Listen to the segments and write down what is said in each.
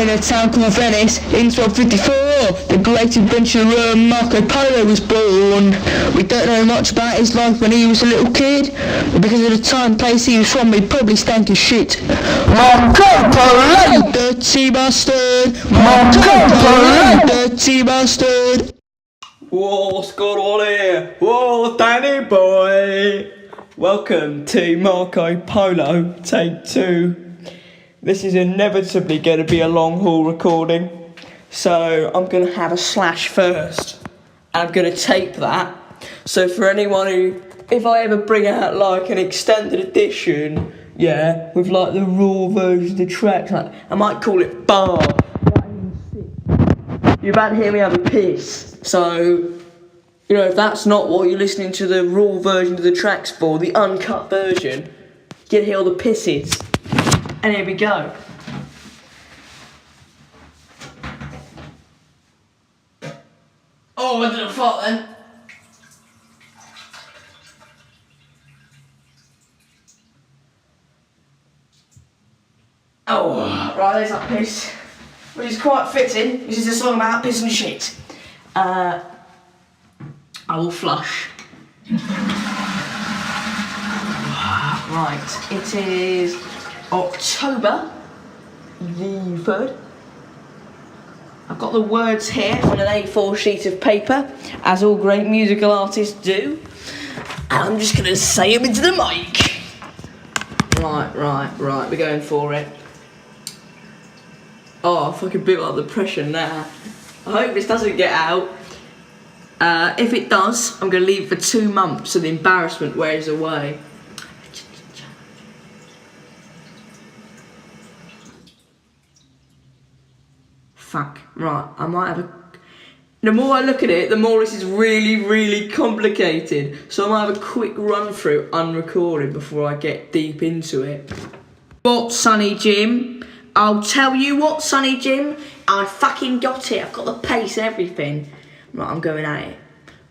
In a town called Venice, in 1254, the great adventurer Marco Polo was born. We don't know much about his life when he was a little kid, but because of the time and place he was from, he probably stank as shit. Marco Polo, you dirty bastard! Marco Polo, you dirty bastard! Whoa, what's going on here? Whoa, Danny boy! Welcome to Marco Polo, take 2. This is inevitably going to be a long haul recording, so I'm going to have a slash first. I'm going to tape that, so for anyone who, if I ever bring out like an extended edition, yeah, with like the raw version of the tracks, like, I might call it Barf. You're about to hear me have a piss, so, you know, if that's not what you're listening to the raw version of the tracks for, the uncut version, you can hear all the pisses. And here we go. Oh, I did a fart then. Oh, right, there's that piss. Which is quite fitting. This is a song about piss and shit. I will flush. Right, it is October the 3rd. I've got the words here on an A4 sheet of paper, as all great musical artists do. And I'm just going to say them into the mic. Right, we're going for it. Oh, I fucking built up the pressure now. I hope this doesn't get out. If it does, I'm going to leave it for 2 months so the embarrassment wears away. Fuck, right, I might have a... The more I look at it, the more this is really, really complicated. So I might have a quick run through unrecorded before I get deep into it. What, Sonny Jim? I'll tell you what, Sonny Jim. I fucking got it. I've got the pace and everything. Right, I'm going at it.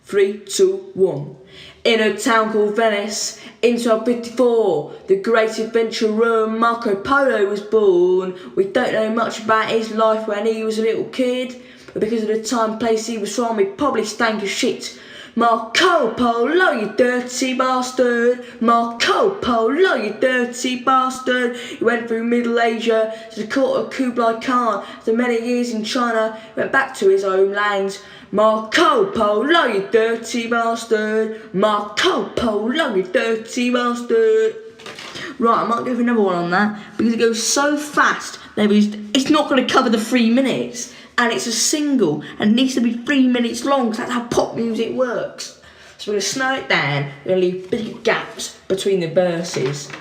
3, 2, 1. In a town called Venice, in 1254, the great adventurer Marco Polo was born. We don't know much about his life when he was a little kid, but because of the time and place he was from, he probably stank as shit. Marco Polo, you dirty bastard. Marco Polo, you dirty bastard. He went through Middle Asia to the court of Kublai Khan. After many years in China, he went back to his homeland. Marco Polo, you dirty bastard. Marco Polo, you dirty bastard. Right, I might go for another one on that, because it goes so fast, it's not going to cover the 3 minutes. And it's a single, and it needs to be 3 minutes long, because that's how pop music works. So we're going to slow it down, we're going to leave big gaps between the verses.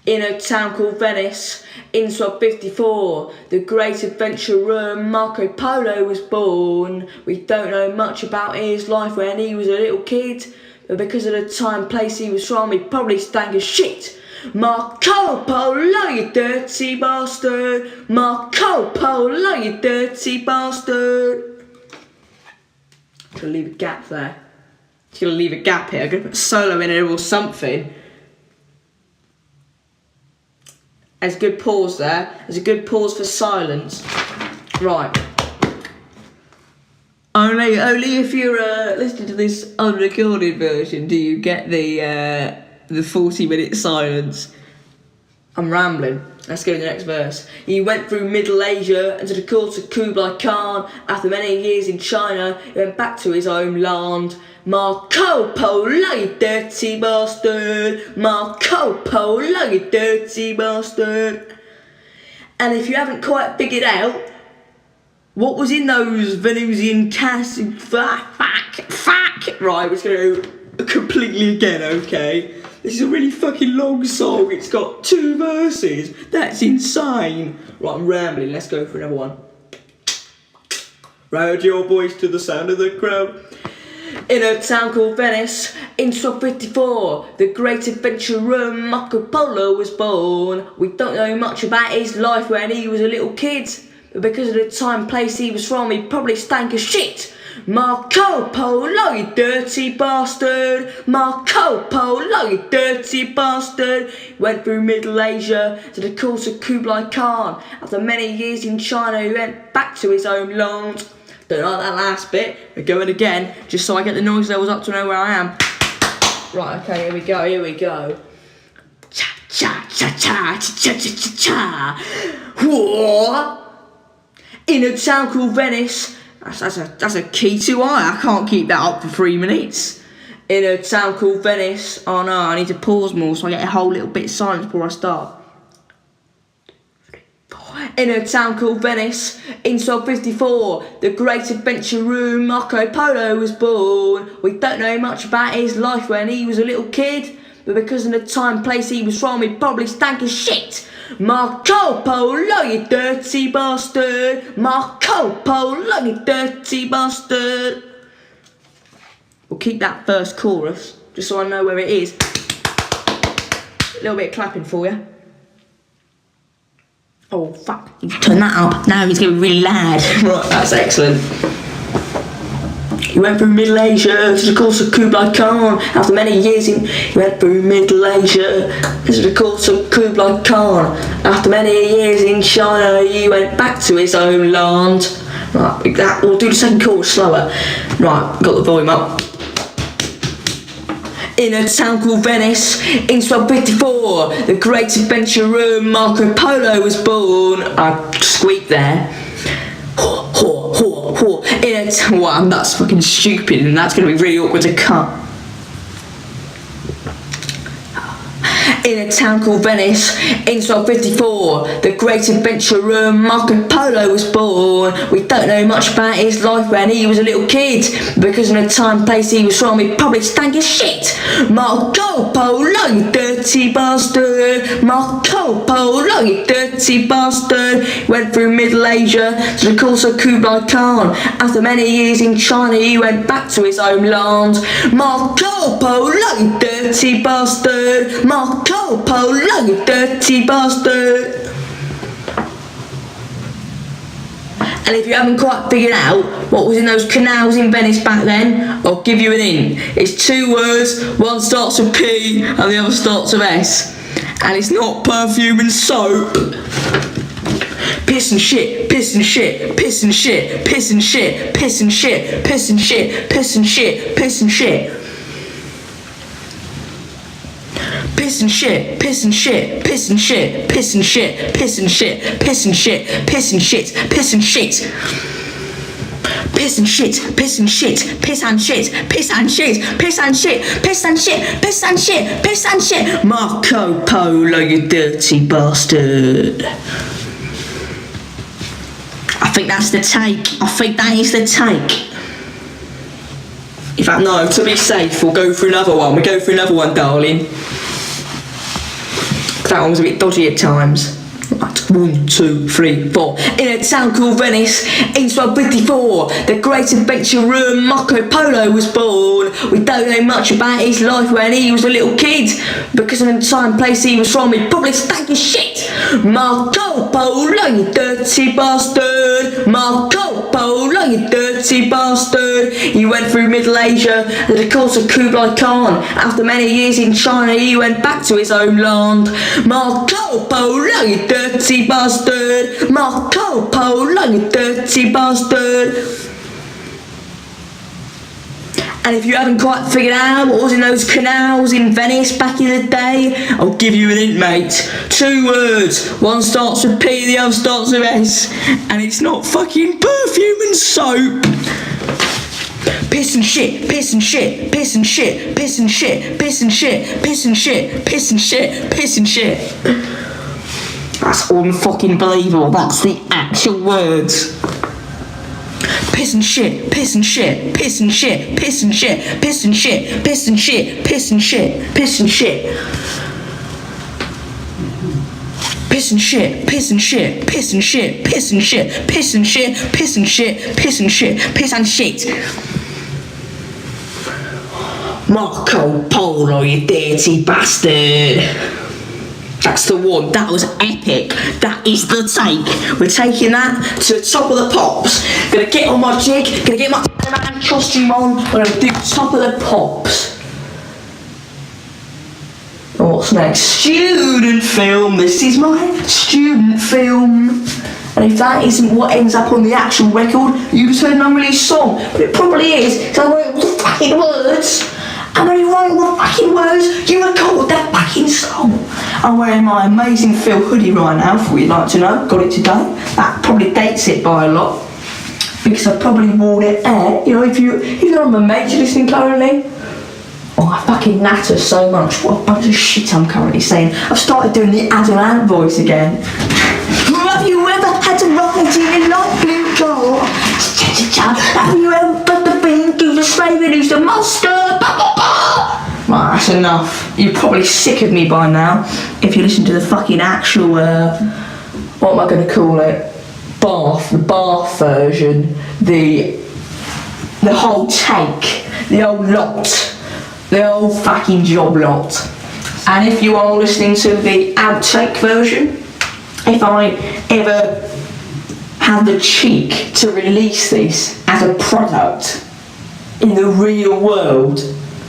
In a town called Venice, in 1254, the great adventurer Marco Polo was born. We don't know much about his life when he was a little kid, but because of the time and place he was from, he probably stank as shit. Marco Polo, you dirty bastard. Marco Polo, you dirty bastard. I'm gonna leave a gap there. Just gonna leave a gap here. I'm gonna put a solo in it or something. There's a good pause there. There's a good pause for silence. Right. Only if you're listening to this unrecorded version do you get the 40-minute silence. I'm rambling. Let's go to the next verse. He went through Middle Asia and to the court of Kublai Khan. After many years in China, he went back to his homeland. Marco Polo, you dirty bastard. Marco Polo, you dirty bastard. And if you haven't quite figured out what was in those Venusian casts, fuck. Right, we're just going to go completely again, okay? This is a really fucking long song. It's got 2 verses. That's insane. Right, I'm rambling. Let's go for another one. Raise your voice to the sound of the crowd. In a town called Venice, in 1254, the great adventurer Marco Polo was born. We don't know much about his life when he was a little kid, but because of the time and place he was from, he probably stank as shit. Marco Polo, you dirty bastard. Marco Polo, you dirty bastard. Went through Middle Asia to the court of Kublai Khan. After many years in China, he went back to his homeland. Don't like that last bit. We're going again, just so I get the noise levels up to know where I am. Right, okay, here we go. Cha cha cha cha cha cha cha cha. Whoa! In a town called Venice. That's a key too high. I can't keep that up for 3 minutes. In a town called Venice. Oh no, I need to pause more so I get a whole little bit of silence before I start. In a town called Venice, in 1254, the great adventurer Marco Polo was born. We don't know much about his life when he was a little kid, but because of the time and place he was from, he probably stank as shit. Marco Polo, you dirty bastard. Marco Polo, you dirty bastard. We'll keep that first chorus, just so I know where it is. A little bit of clapping for you. Oh fuck, you turn that up. Now he's going to be really loud. Right, that's excellent. He went through Middle Asia to the course of Kublai Khan. After many years he went through Middle Asia to the course of Kublai Khan. After many years in China, he went back to his own land. Right, we'll do the second chorus slower. Right, got the volume up. In a town called Venice, in 1254, the great adventurer Marco Polo was born. I squeaked there. Well, that's fucking stupid, and that's going to be really awkward to cut. In a town called Venice, in 1254, the great adventurer Marco Polo was born. We don't know much about his life when he was a little kid, because in the time and place he was from, he probably stank as shit. Marco Polo, you dirty bastard. Marco Polo, you dirty bastard. Went through Middle Asia to the course of Kublai Khan. After many years in China, he went back to his homeland. Marco Polo, you dirty bastard. Marco Polo, you dirty bastard. And if you haven't quite figured out what was in those canals in Venice back then, I'll give you an hint. It's 2 words, one starts with P and the other starts with S. And it's not perfume and soap. Piss and shit, piss and shit, piss and shit, piss and shit, piss and shit, piss and shit, piss and shit, piss and shit. Piss and shit, piss and shit, piss and shit, piss and shit, piss and shit, piss and shit, piss and shit, piss and shit. Piss and shit, piss and shit, piss and shit, piss and shit, piss and shit, piss and shit, piss and shit, piss and shit. Marco Polo, you dirty bastard. I think that's the take. I think that is the take. In fact, no, to be safe, we'll go for another one. We'll go for another one, darling. That one was a bit dodgy at times. Right, 1, 2, 3, 4. In a town called Venice, in 1254, the great adventurer Marco Polo was born. We don't know much about his life when he was a little kid, because of the time and place he was from, he probably stank as shit. Marco Polo, you dirty bastard. Marco Polo, you dirty bastard. He went through Middle Asia to the course of Kublai Khan. After many years in China, he went back to his homeland. Marco Polo, you dirty bastard. Marco Polo, you dirty bastard. And if you haven't quite figured out what was in those canals in Venice back in the day, I'll give you an hint, mate. 2 words, one starts with P, the other starts with S, and it's not fucking perfume and soap. Piss and shit, piss and shit, piss and shit, piss and shit, piss and shit, piss and shit, piss and shit, piss and shit. That's unfucking-believable. That's the actual words. Piss and shit, piss and shit, piss and shit, piss and shit, piss and shit, piss and shit, piss and shit, piss and shit. Piss and shit, piss and shit, piss and shit, piss and shit, piss and shit, piss and shit, piss and shit, piss and shit. Marco Polo, you dirty bastard. That's the one. That was epic. That is the take. We're taking that to the top of the pops. Gonna get on my jig. Gonna get my man costume on. We're gonna do top of the pops. What's next? Student film. This is my student film. And if that isn't what ends up on the actual record, you just heard an unreleased song. But it probably is, because I wrote all the fucking words. And when you write all the fucking words, you record that fucking song. I'm wearing my amazing Phil hoodie right now, for what you'd like to know. Got it today. That probably dates it by a lot. Because I probably wore it out. You know, if you're on my mates listening currently, oh, I fucking natter so much. What a bunch of shit I'm currently saying. I've started doing the Adam Ant voice again. Have you ever had to ride in a light blue car? Have you ever put the thing through the slave and who's the monster? Right, that's enough. You're probably sick of me by now. If you listen to the fucking actual, what am I going to call it? Barf, the Barf version, the whole take, the old lot. The old fucking job lot. And if you are listening to the outtake version, if I ever have the cheek to release this as a product in the real world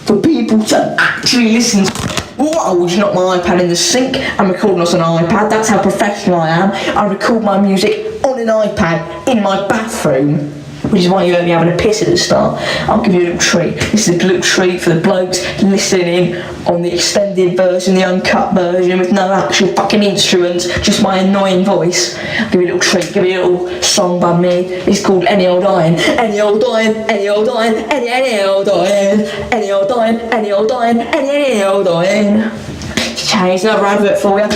for people to actually listen to, whoa, just knocked my iPad in the sink. I'm recording this on an iPad. That's how professional I am. I record my music on an iPad in my bathroom. Which is why you heard me having a piss at the start. I'll give you a little treat. This is a little treat for the blokes listening on the extended version, the uncut version with no actual fucking instruments, just my annoying voice. I'll give you a little treat, give you a little song by me. It's called Any Old Iron. Any old iron, any old iron, any old iron, any old iron, any old iron, any old iron. Change another advert for you.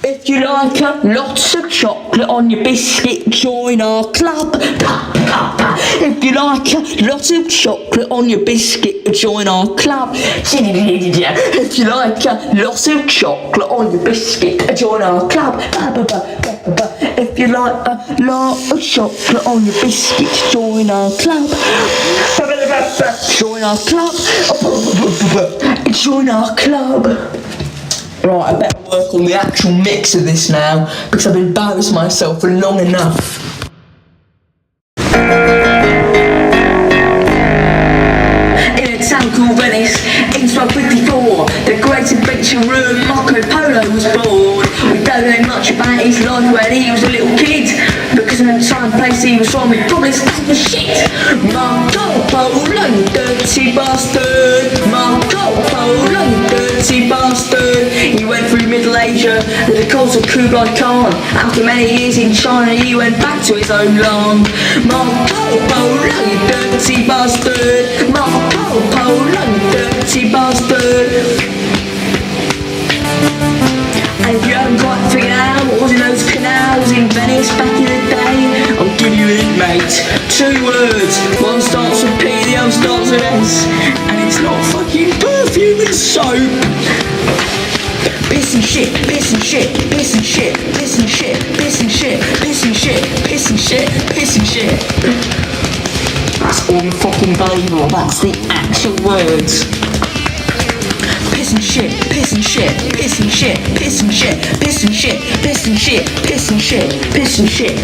If you like lots of chocolate on your biscuit, join our club. If you like lots of chocolate on your biscuit, join our club. If you like lots of chocolate on your biscuit, join our club. If you like a lot of chocolate on your biscuit, join our club. Join our club. Join our club. Right, I better work on the actual mix of this now, because I've embarrassed myself for long enough. In a town called Venice, in 1254, the great adventurer Marco Polo was born. We don't know much about his life when he was a little kid, because in the time and place he was from, he probably stuck for shit. Marco Polo, you dirty bastard. Marco Polo, you dirty bastard. He went through Middle Asia at the court of Kublai Khan. After many years in China, he went back to his own land. Marco Polo, you dirty bastard. Marco Polo, you dirty bastard. And if you haven't quite figured out what was in those canals in Venice back in the day, I'll give you it, mate. 2 words. One starts with P, the other starts with S. And it's not fucking perfume and soap. Piss and shit, piss and shit, piss and shit, piss and shit, piss and shit, piss and shit, piss and shit, piss and shit. That's unfucking believable. That's the actual words. Piss and shit, piss and shit, piss and shit, piss and shit, piss and shit, piss and shit, piss and shit, piss and shit.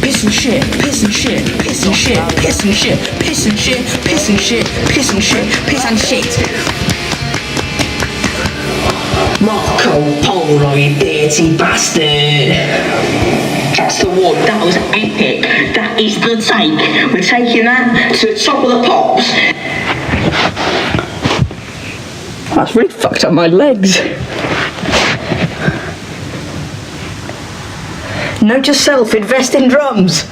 Piss and shit, piss and shit, piss and shit, piss and shit, piss and shit, piss and shit, piss and shit, piss and shit. Marco Polo, you dirty bastard. That's the one. That was epic. That is the take. We're taking that to the top of the pops. That's really fucked up my legs. Note to self, invest in drums.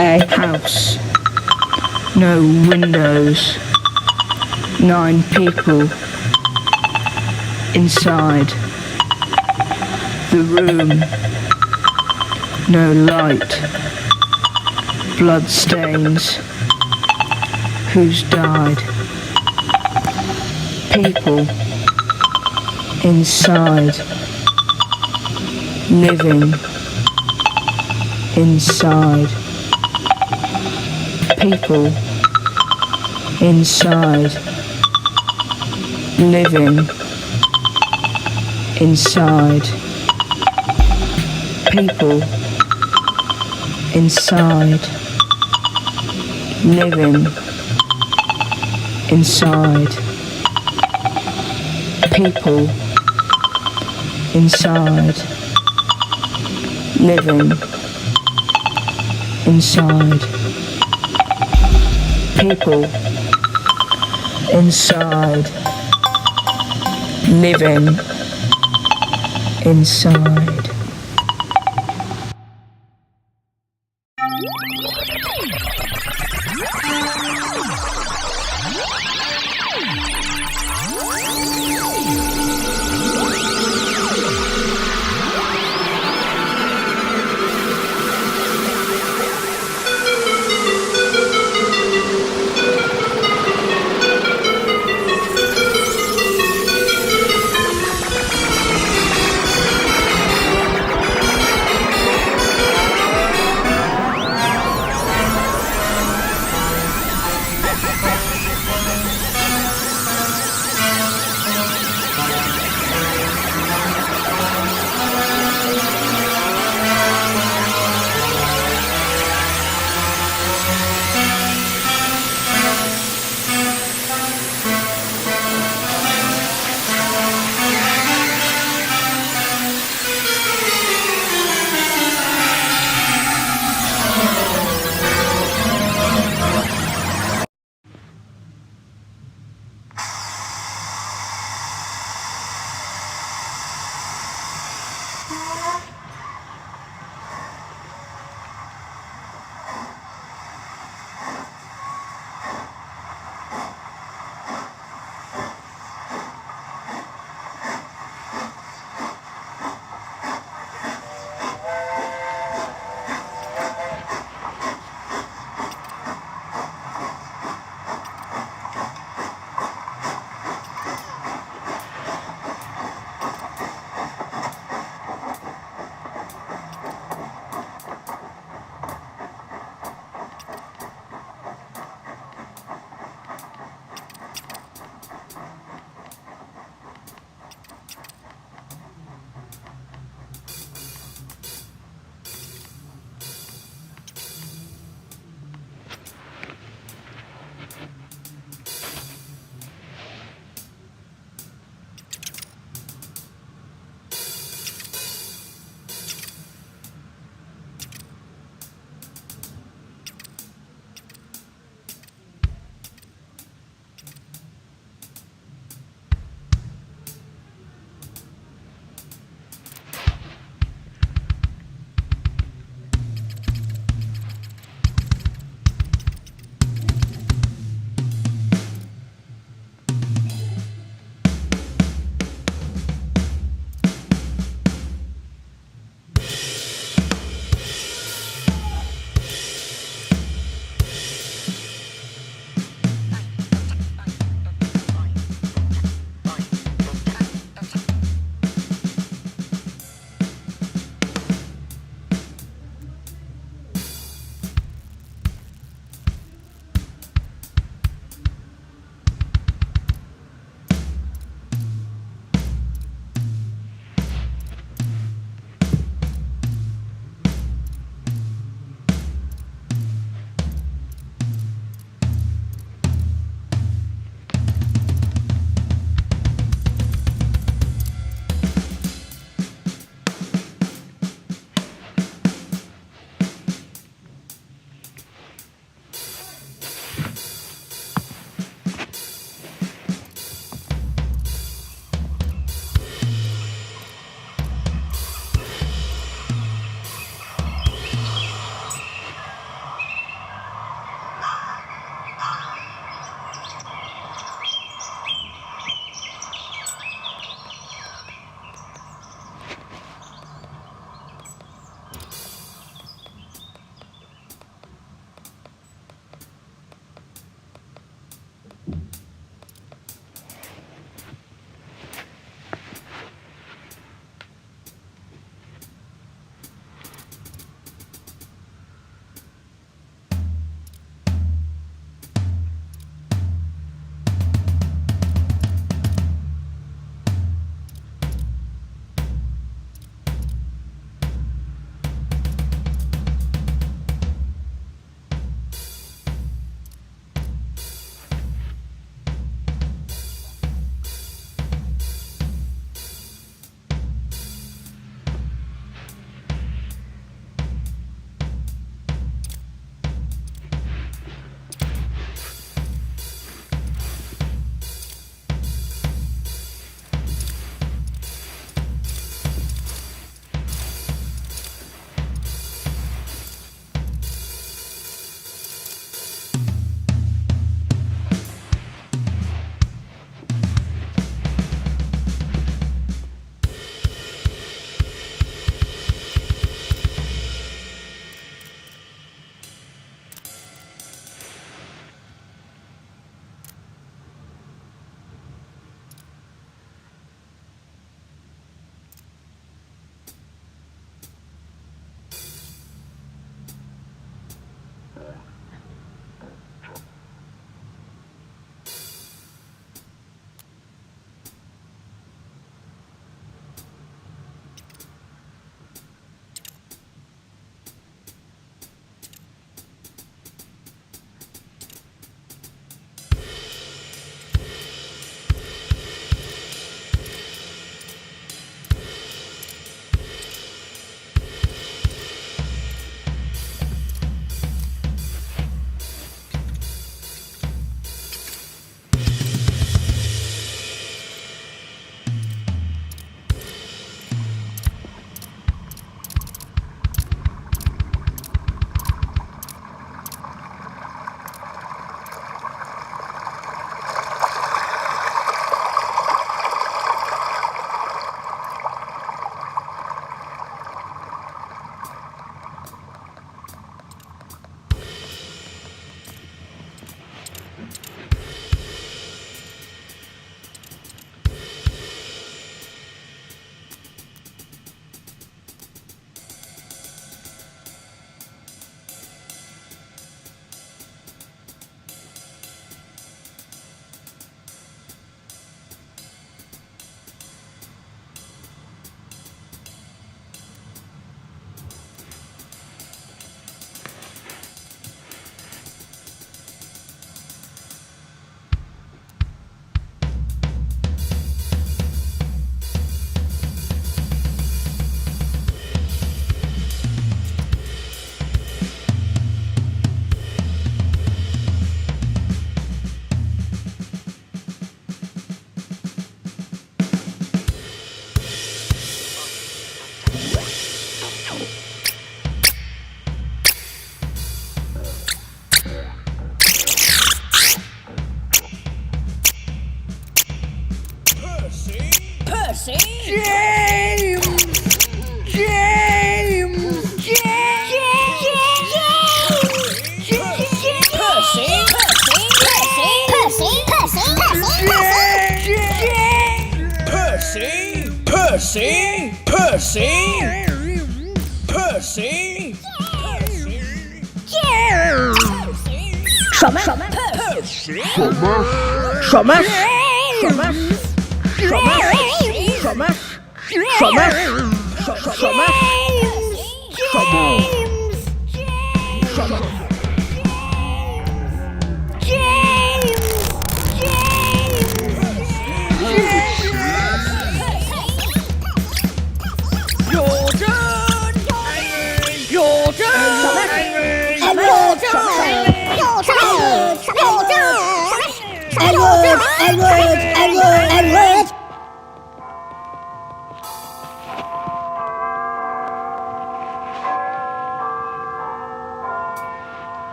A house, no windows, 9 people inside the room, no light, blood stains, who's died? People inside, living inside. People inside, living inside. People inside, living inside. People inside, living inside. People inside, living inside.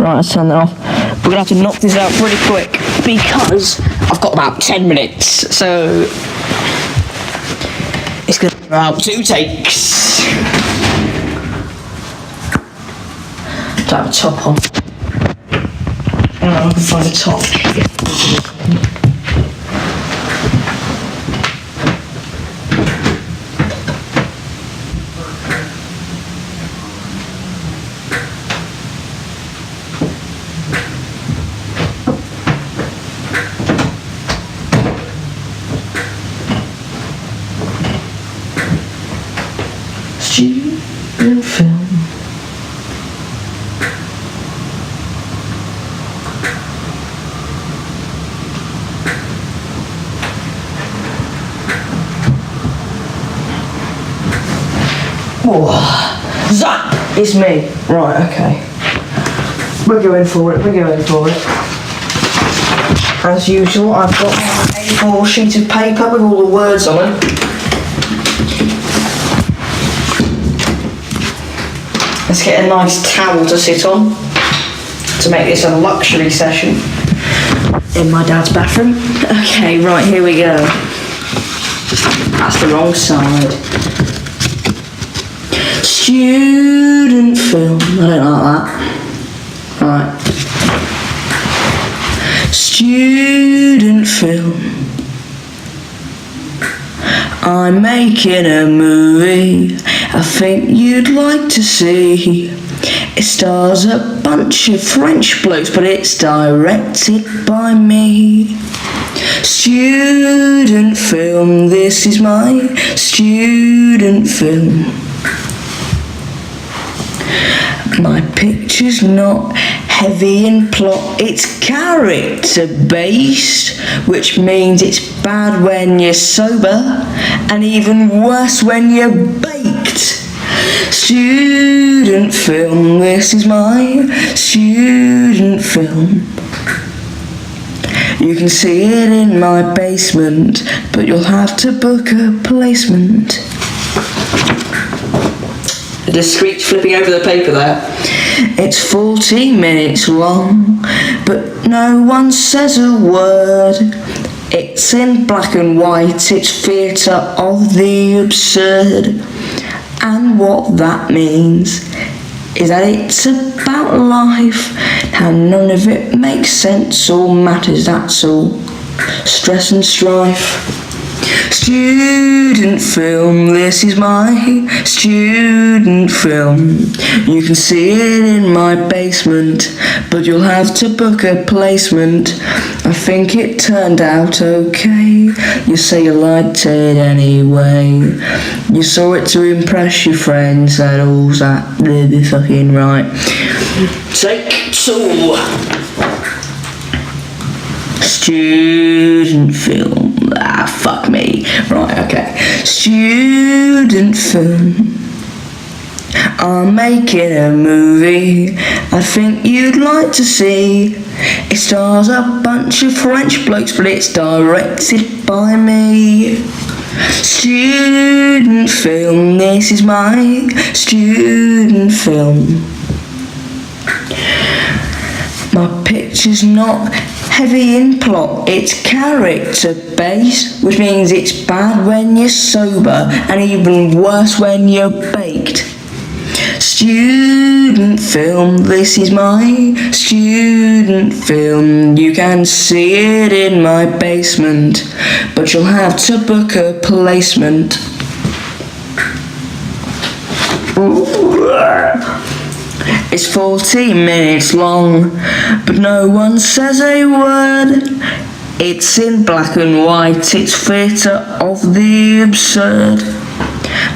Right, I'll turn that off. We're gonna have to knock this out pretty quick because I've got about 10 minutes, so it's gonna be about 2 takes. Do I have a top on? I can find a top. Student film. It's me. Right, okay. We're going for it. As usual, I've got my A4 sheet of paper with all the words on it. Let's get a nice towel to sit on to make this a luxury session in my dad's bathroom. Okay, right, here we go. That's the wrong side. Student film. I don't like that. Right. Student film. I'm making a movie I think you'd like to see. It stars a bunch of French blokes, but it's directed by me. Student film, this is my student film. My picture's not heavy in plot, it's character based, which means it's bad when you're sober and even worse when you're baked. Student film, this is my student film. You can see it in my basement, but you'll have to book a placement. A discreet flipping over the paper there. It's 40 minutes long, but no one says a word. It's in black and white, it's theatre of the absurd. And what that means is that it's about life. How none of it makes sense or matters, that's all. Stress and strife. Student film, this is my student film. You can see it in my basement, but you'll have to book a placement. I think it turned out okay. You say you liked it anyway. You saw it to impress your friends, that all's that really fucking right. Take two. Student film. Ah, fuck me. Right, okay. Student film. I'm making a movie I think you'd like to see. It stars a bunch of French blokes, but it's directed by me. Student film, this is my student film. My picture's not heavy in plot, it's character based, which means it's bad when you're sober and even worse when you're baked. Student film, this is my student film. You can see it in my basement, but you'll have to book a placement. It's 40 minutes long, but no one says a word. It's in black and white, it's theatre of the absurd.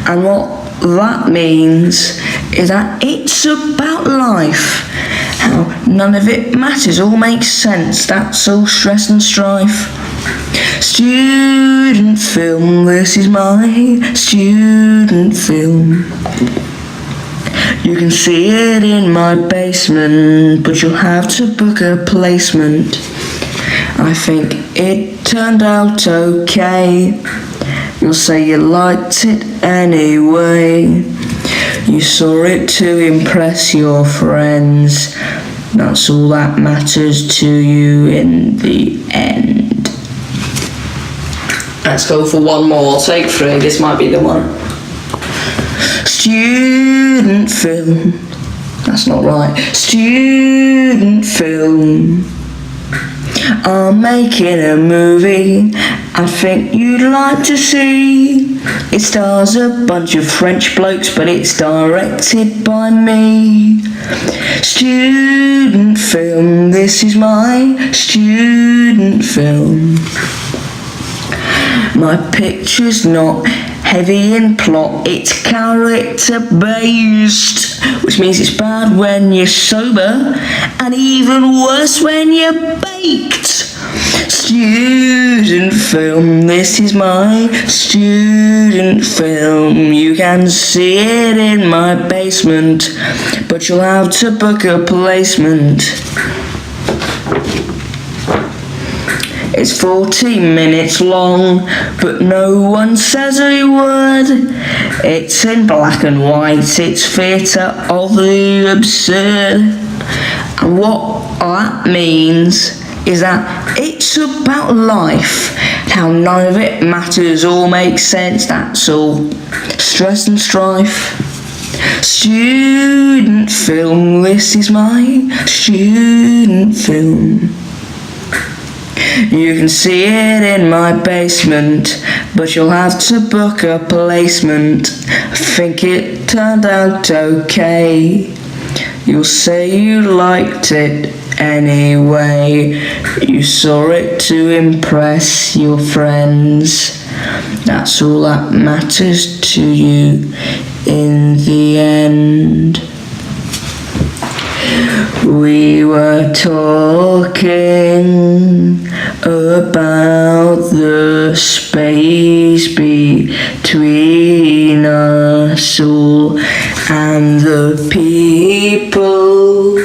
And what that means is that it's about life. How none of it matters, all makes sense, that's all stress and strife. Student film, this is my student film. You can see it in my basement, but you'll have to book a placement. I think it turned out okay. You'll say you liked it anyway. You saw it to impress your friends. That's all that matters to you in the end. Let's go for one more. Take three. This might be the one. Student film. That's not right. Student film. I'm making a movie I think you'd like to see. It stars a bunch of French blokes, but it's directed by me. Student film, this is my student film. My picture's not heavy in plot, it's character based, which means it's bad when you're sober and even worse when you're baked. Student film, this is my student film. You can see it in my basement, but you'll have to book a placement. It's 40 minutes long, but no one says a word. It's in black and white, it's theatre of the absurd. And what that means is that it's about life, how none of it matters or makes sense, that's all. Stress and strife. Student film, this is my student film. You can see it in my basement, but you'll have to book a placement. I think it turned out okay. You'll say you liked it anyway. You saw it to impress your friends. That's all that matters to you in the end. We were talking about the space between us all and the people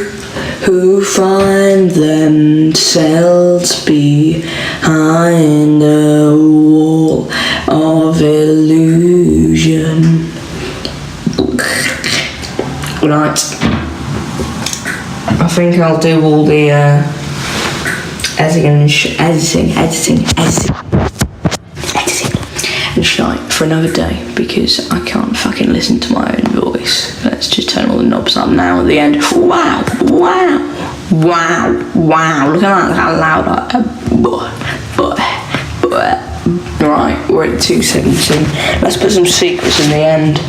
who find themselves behind a wall of illusion. Right. I think I'll do all the editing and shite for another day, because I can't fucking listen to my own voice. Let's just turn all the knobs up now at the end. Wow, look at how loud I am. Right, we're at 2:17. Let's put some secrets in the end,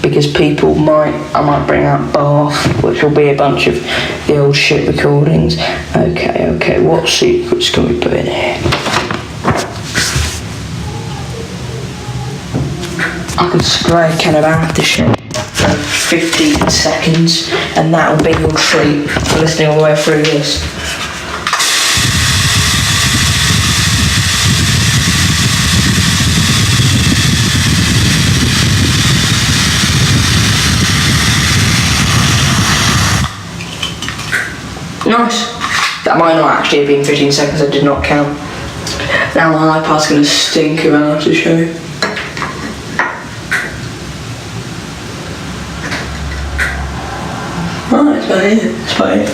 because I might bring out Barf, which will be a bunch of the old shit recordings. Okay, what secrets can we put in here? I can spray a can of aftershave for 15 seconds, and that'll be your treat for listening all the way through this. Nice. That might not actually have been 15 seconds, I did not count. Now my iPad's going to stink of aftershave. Right, that's about it.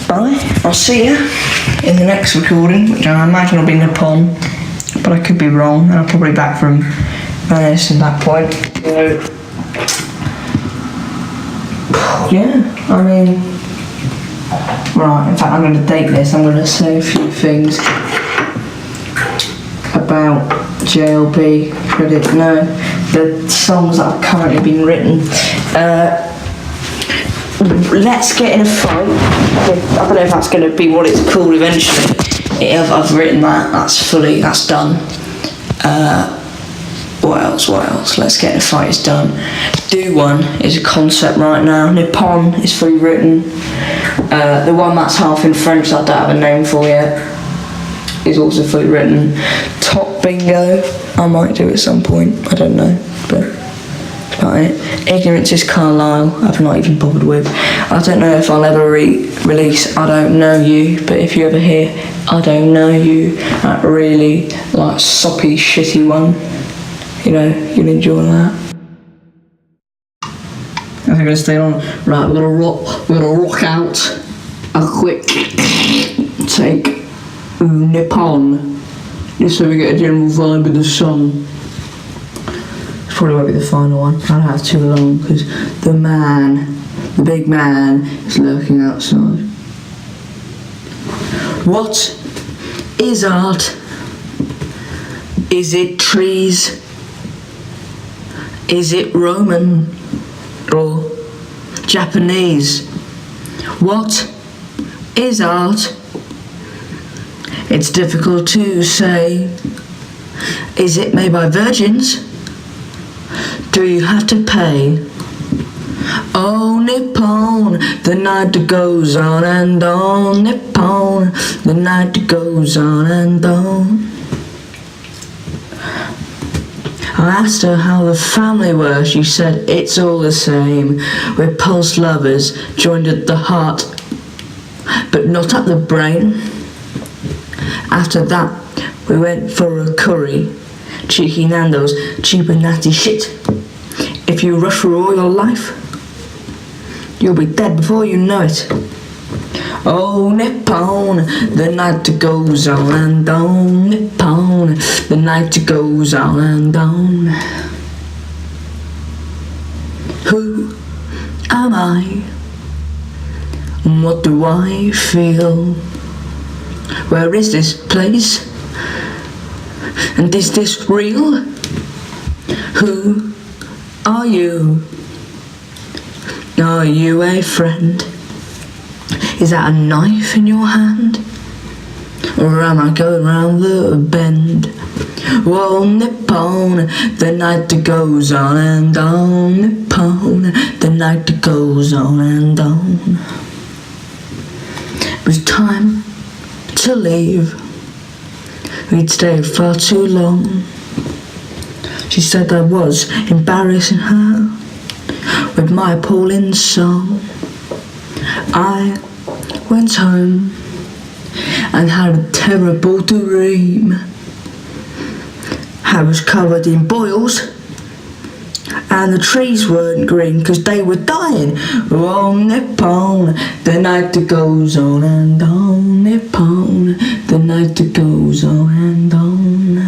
Bye. I'll see you in the next recording, which I imagine will be Nippon, but I could be wrong, and I'm probably back from Venice at that point. So, yeah, I mean, right, in fact I'm going to date this. I'm going to say a few things about JLB credit, the songs that have currently been written. Let's Get in a Fight. I don't know if that's going to be what it's called eventually. I've written that, that's done. What else? Let's Get in a Fight is done. Do One is a concept right now. Nippon is fully written. The one that's half in French that I don't have a name for yet is also fully written. Top Bingo, I might do at some point, I don't know, but that's about it. Ignorance is Carlisle, I've not even bothered with. I don't know if I'll ever release I Don't Know You, but if you ever hear I Don't Know You, that really like soppy, shitty one, you'll enjoy that. I think I'm gonna stay on. Right, we're gonna rock out a quick take Nippon, just so we get a general vibe of the song. This probably won't be the final one. I don't have too long because the big man, is lurking outside. What is art? Is it trees? Is it Roman or Japanese? What is art? It's difficult to say. Is it made by virgins? Do you have to pay? Oh, Nippon, the night that goes on and on, Nippon, the night that goes on and on. I asked her how the family were, she said it's all the same. We're pulse lovers, joined at the heart, but not at the brain. After that, we went for a curry, cheeky Nando's, cheap and nasty shit. If you rush through all your life, you'll be dead before you know it. Oh, Nippon, the night that goes on and on, Nippon, the night that goes on and on. Who am I? What do I feel? Where is this place? And is this real? Who are you? Are you a friend? Is that a knife in your hand? Or am I going round the bend? Whoa, Nippon, the night that goes on and on, Nippon, the night that goes on and on. It was time to leave. We'd stayed far too long. She said I was embarrassing her with my appalling song. I went home and had a terrible dream. I was covered in boils and the trees weren't green 'cause they were dying. Oh, Nippon, the night that goes on and on, Nippon, the night that goes on and on.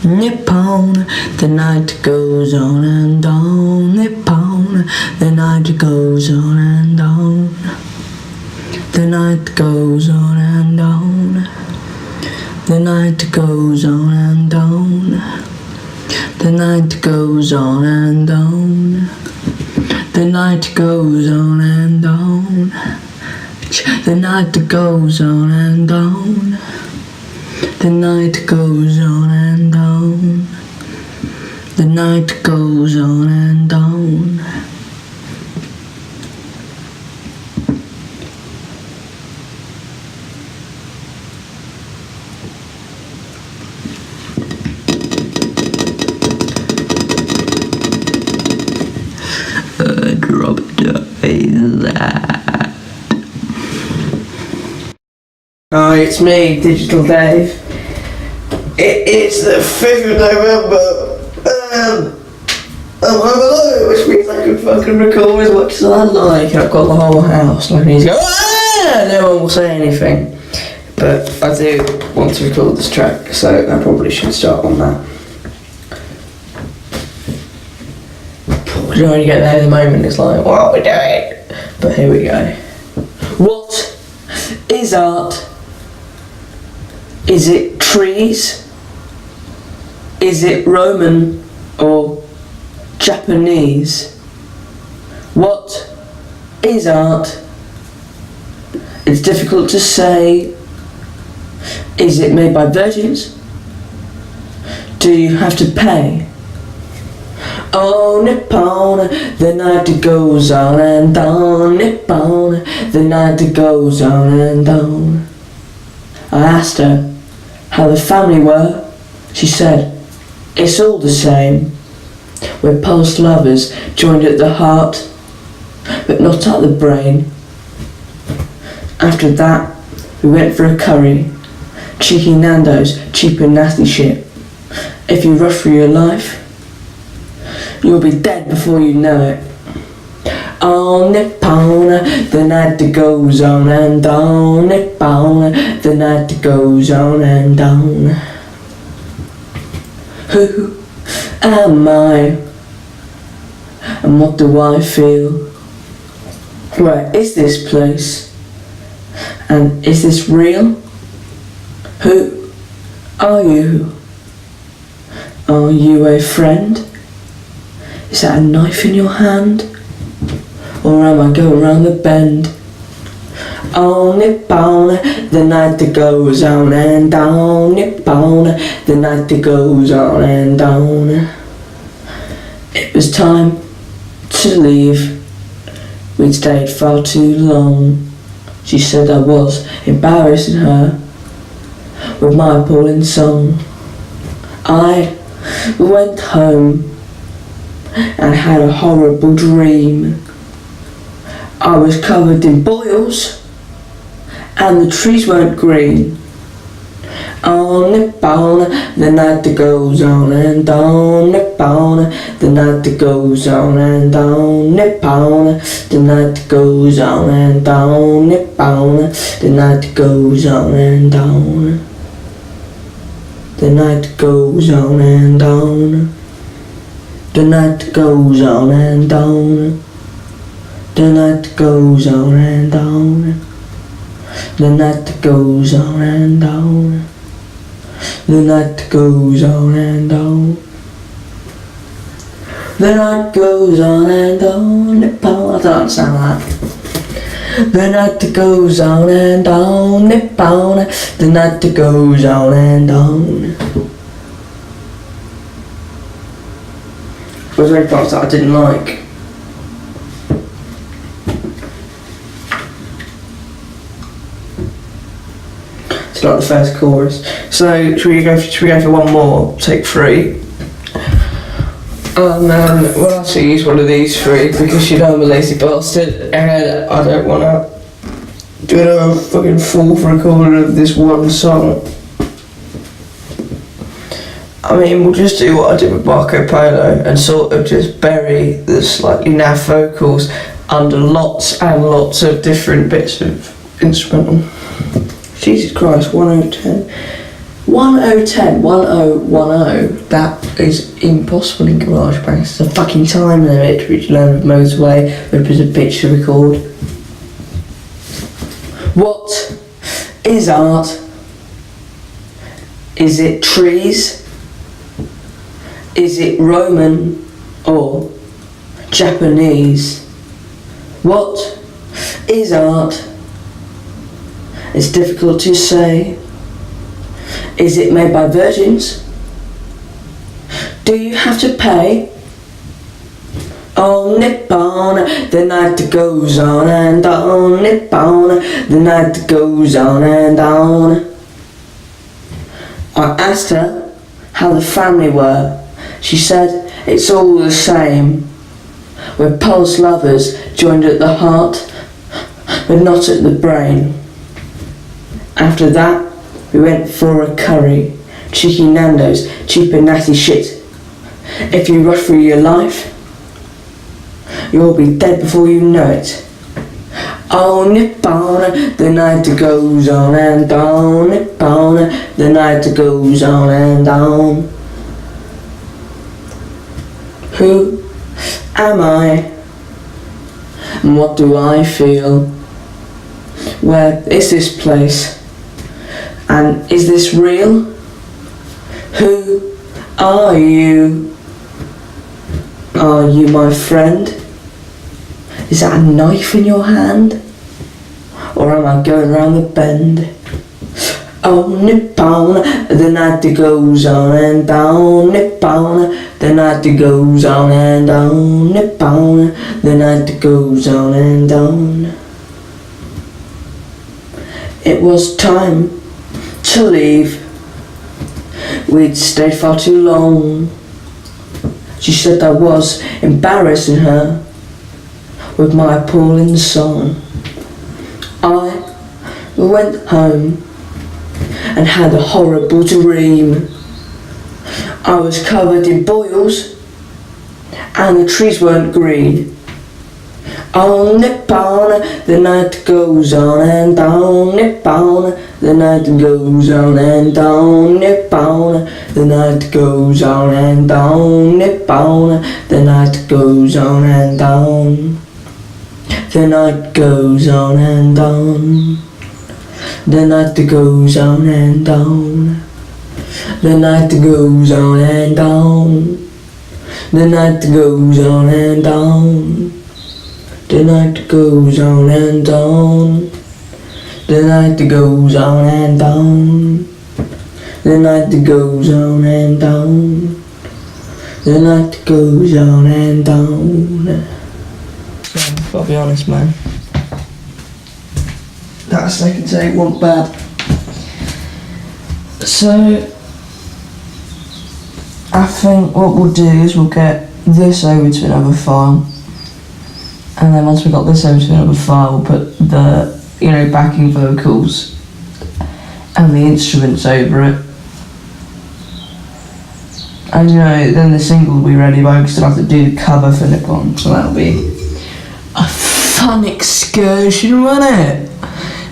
Nippon, the night that goes on and on, Nippon, the night that goes on and on, the night that goes on and on, the night that goes on and on, the night that goes on and on, the night that goes on and on, the night that goes on and on, the night goes on and on, the night goes on and on. Drop that. Hi, it's me, Digital Dave. It's the 5th of November. I'm home alone, which means I can fucking record as much as I like. I've got the whole house. Like I need to go, ah! No one will say anything. But I do want to record this track, so I probably should start on that. When you get there, the moment it's like, what are we doing? But here we go. What is art? Is it trees? Is it Roman or Japanese? What is art? It's difficult to say. Is it made by virgins? Do you have to pay? Oh, Nippon, the night that goes on and on, Nippon, the night that goes on and on. I asked her how the family were. She said, it's all the same. We're pulse lovers, joined at the heart, but not at the brain. After that, we went for a curry, cheeky Nando's, cheap and nasty shit. If you rush through your life, you'll be dead before you know it. Oh, Nippon, the night that goes on and on, Nippon, the night that goes on and on. Who am I? And what do I feel? Where is this place? And is this real? Who are you? Are you a friend? Is that a knife in your hand? Or am I going round the bend? Oh, Nippon, the night that goes on and on, Nippon, the night that goes on and on. It was time to leave. We'd stayed far too long. She said I was embarrassing her with my appalling song. I went home and had a horrible dream. I was covered in boils and the trees weren't green. On and on, the night that goes on and on and on, the night that goes on and on and on, the night that goes on and on and on, the night that goes on and on, the night that goes on and on, the night that goes on and on, the night that goes on and on, the night that goes on and on. The night goes on and on. The night goes on and on. I don't understand that. The night goes on and on. The night goes on and on. There was many parts that I didn't like. It's not the first chorus. So should we go for one more? Take 3. Well, I'll actually use one of these 3 because you know I'm a lazy bastard and I don't want to do a fucking full recording of this one song. I mean, we'll just do what I did with Marco Polo and sort of just bury the slightly naff vocals under lots and lots of different bits of instrumental. Jesus Christ, 1010. 1010, 1010. That is impossible in GarageBand. It's a fucking time limit which you learn with motorway, which is a bitch to record. What is art? Is it trees? Is it Roman or Japanese? What is art? It's difficult to say. Is it made by virgins? Do you have to pay? Oh, Nippon, the night that goes on and on. Nippon, the night that goes on and on. I asked her how the family were. She said it's all the same. We're pulse lovers, joined at the heart, but not at the brain. After that, we went for a curry, cheeky Nando's, cheap and nasty shit. If you rush through your life, you'll be dead before you know it. Oh, Nippon, the night that goes on and on. Nippon, the night that goes on and on. Who am I? And what do I feel? Where is this place? And is this real? Who are you? Are you my friend? Is that a knife in your hand? Or am I going round the bend? Oh, Nippon, the night that goes on and on. Nippon, the night that goes on and on. Nippon, the night that goes on and on. It was time to leave. We'd stayed far too long. She said I was embarrassing her with my appalling song. I went home and had a horrible dream. I was covered in boils and the trees weren't green. Oh, Nippon, the night goes on and on. Nippon, the night goes on and on. Nippon, the night goes on and on. Nippon, the night goes on and on. The night goes on and on. The night goes on and on. The night goes on and on. The night goes on and on. The night goes on and on. The night goes on and on. The night goes on and on. The night goes on and on. Gotta be honest, man. That second take wasn't bad. So, I think what we'll do is we'll get this over to another file, and then once we've got this over to another file, we'll put the, backing vocals and the instruments over it. And then the single will be ready, but I still have to do the cover for Nippon, so that'll be a fun excursion, won't it?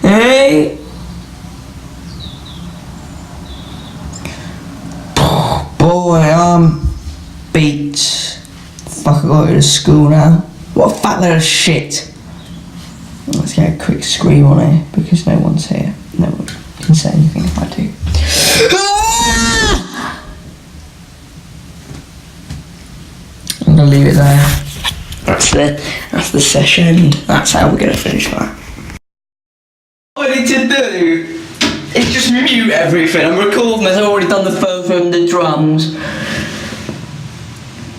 Hey? Boy, I'm beat. Fuck, I gotta go to school now. What a fat load of shit. Let's get a quick scream on here, because no one's here. No one can say anything if I do. I'm gonna leave it there. That's the session. That's how we're gonna finish that. What I need to do is just mute everything. I'm recording this. I've already done the first and the drums,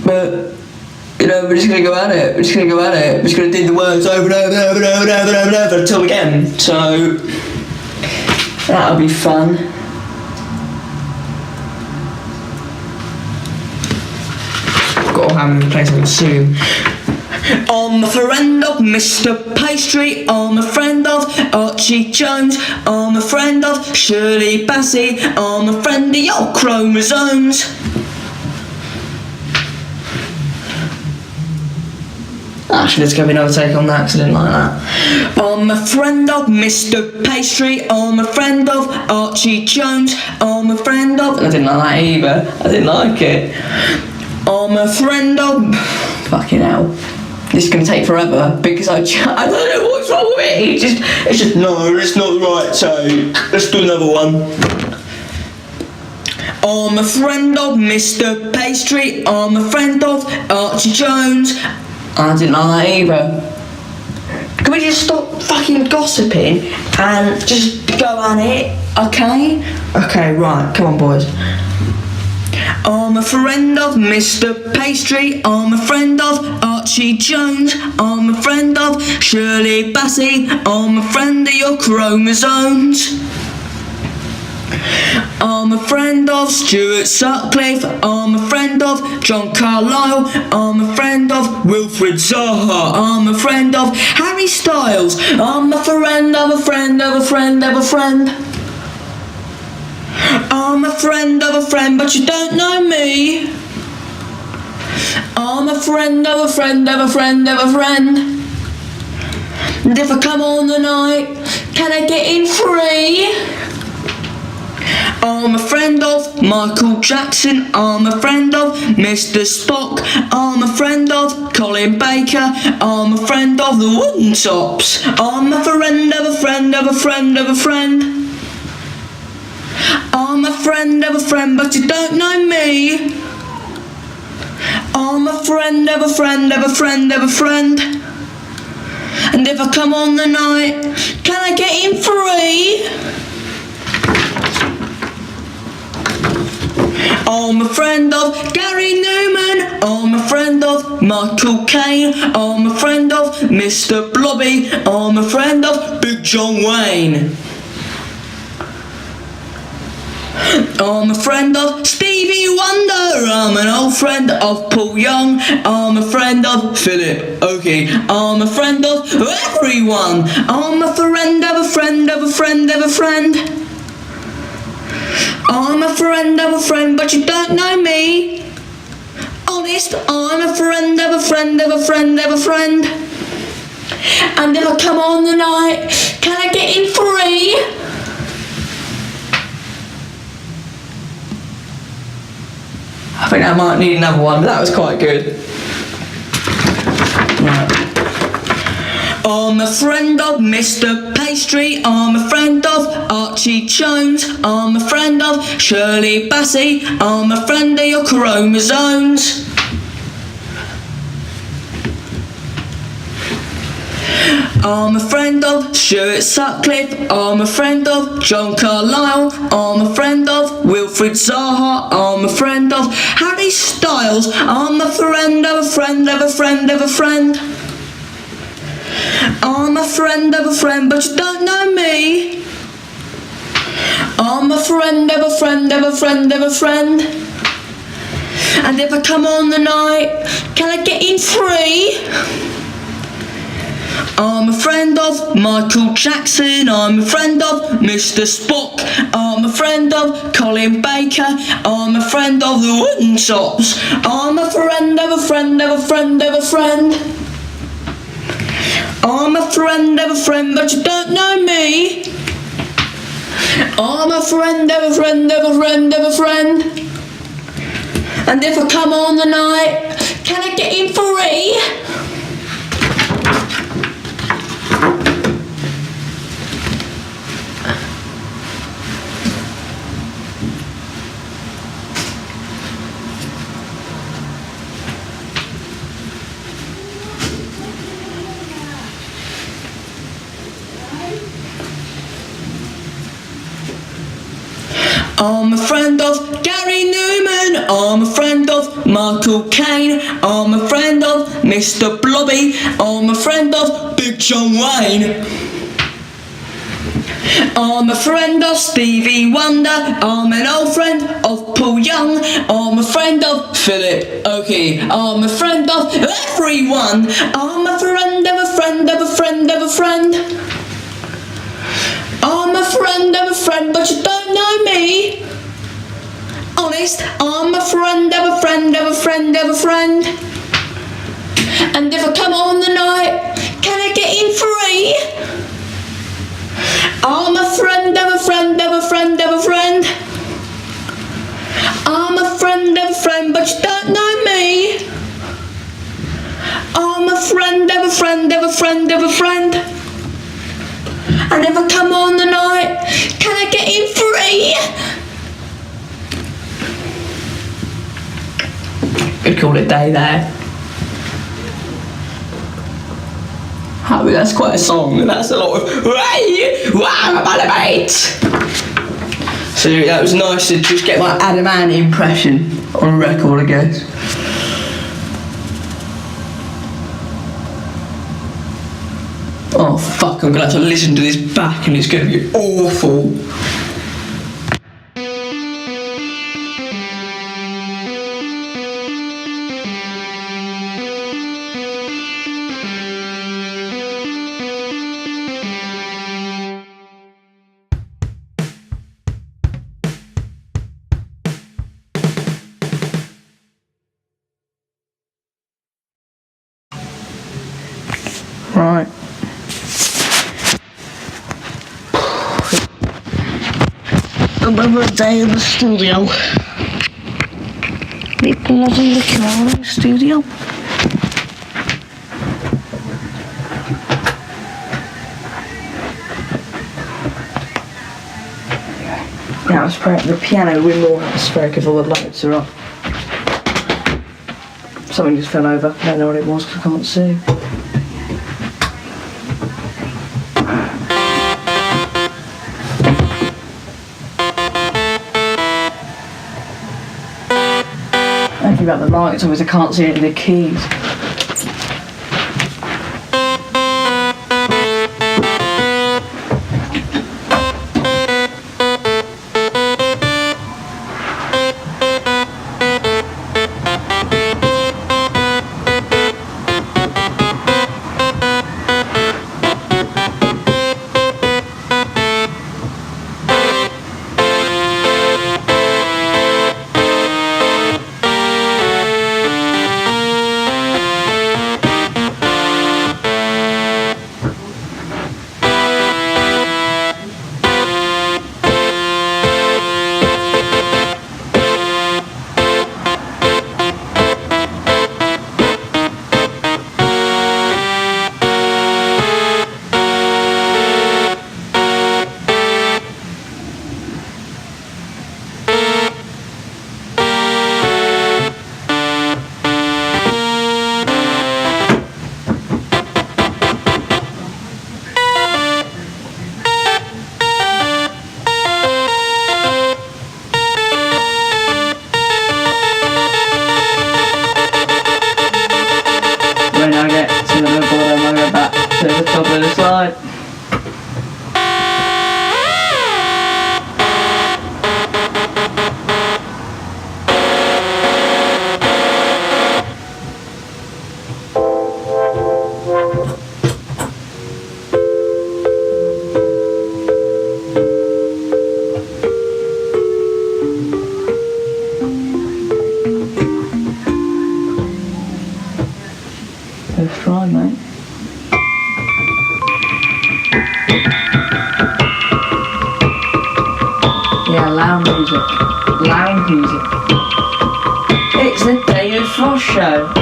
but we're just gonna go at it. We're just gonna do the words over and over and over and over and over and over until we get them. So that'll be fun. Got to have to play something soon. I'm a friend of Mr. Pastry, I'm a friend of Archie Jones, I'm a friend of Shirley Bassey, I'm a friend of your chromosomes. Actually, there's going to be another take on that because I didn't like that. I'm a friend of Mr. Pastry, I'm a friend of Archie Jones, I'm a friend of... I didn't like that either, I didn't like it. I'm a friend of... Fucking hell. This is going to take forever because I don't know what's wrong with it. It's just no, it's not right, so let's do another one. I'm a friend of Mr. Pastry, I'm a friend of Archie Jones. I didn't like that either. Can we just stop fucking gossiping and just go at it, okay? Okay, right, come on boys. I'm a friend of Mr. Pastry, I'm a friend of Archie Jones, I'm a friend of Shirley Bassey, I'm a friend of your chromosomes. I'm a friend of Stuart Sutcliffe, I'm a friend of John Carlyle, I'm a friend of Wilfred Zaha, I'm a friend of Harry Styles, I'm a friend of a friend of a friend of a friend. I'm a friend of a friend, but you don't know me. I'm a friend of a friend of a friend of a friend. And if I come on the night, can I get in free? I'm a friend of Michael Jackson, I'm a friend of Mr. Spock, I'm a friend of Colin Baker, I'm a friend of the Wooden Tops, I'm a friend of a friend of a friend of a friend. I'm a friend of a friend, but you don't know me. I'm a friend of a friend of a friend of a friend. And if I come on the night, can I get in free? I'm a friend of Gary Newman, I'm a friend of Michael Caine, I'm a friend of Mr. Blobby, I'm a friend of Big John Wayne. I'm a friend of Stevie Wonder, I'm an old friend of Paul Young, I'm a friend of Philip Oakey, I'm a friend of everyone, I'm a friend of a friend of a friend of a friend. I'm a friend of a friend, but you don't know me. Honest, I'm a friend of a friend of a friend of a friend. And if I come on the night, can I get in free? I think I might need another one, but that was quite good. Right. I'm a friend of Mr. Pastry, I'm a friend of Archie Jones, I'm a friend of Shirley Bassey, I'm a friend of your chromosomes. I'm a friend of Stuart Sutcliffe, I'm a friend of John Carlyle, I'm a friend of Wilfred Zaha, I'm a friend of Harry Styles, I'm a friend of a friend of a friend of a friend. I'm a friend of a friend, but you don't know me. I'm a friend of a friend of a friend of a friend. And if I come on the night, can I get in free? I'm a friend of Michael Jackson, I'm a friend of Mr. Spock, I'm a friend of Colin Baker, I'm a friend of the wooden shops, I'm a friend of a friend of a friend of a friend. I'm a friend of a friend, but you don't know me. I'm a friend of a friend of a friend of a friend. And if I come on the night, can I get in free? I'm a friend of Gary Newman, I'm a friend of Michael Caine, I'm a friend of Mr. Blobby, I'm a friend of Big John Wayne. I'm a friend of Stevie Wonder, I'm an old friend of Paul Young, I'm a friend of Philip Oakey, I'm a friend of everyone, I'm a friend of a friend of a friend of a friend. I'm a friend of a friend, but you don't know me. Honest, I'm a friend of a friend of a friend of a friend. And if I come on the night, can I get in free? I'm a friend of a friend of a friend of a friend. I'm a friend of a friend, but you don't know me. I'm a friend of a friend of a friend of a friend. And if I come on the night, can I get in free? Could call it a day there. I mean, that's quite a song, and that's a lot of wow, mate. So that was nice to just get my Adaman impression on record, I guess. Oh fuck, I'm gonna have to listen to this back and it's gonna be awful. Right. Another day in the studio. Be bloody looking around in the studio. Now it's the piano will be more atmospheric if all the lights are off. Something just fell over. I don't know what it was because I can't see. About the lights, otherwise I can't see any of the keys. First try, mate. Yeah, loud music. Loud music. It's the David Frost Show.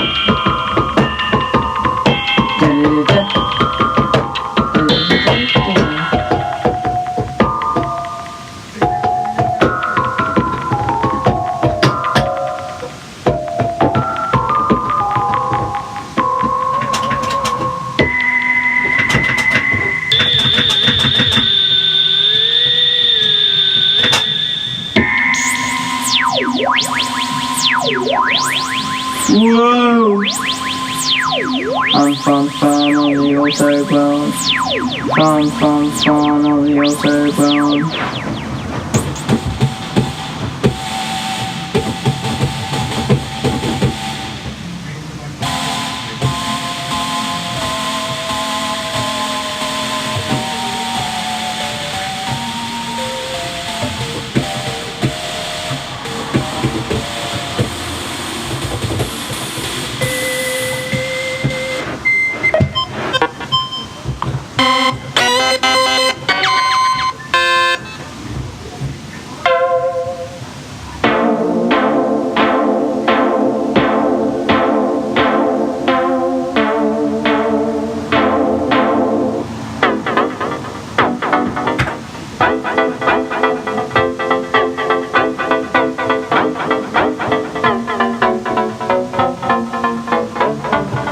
Whoa! I'm fun on the autobahn. Fun on the autobahn.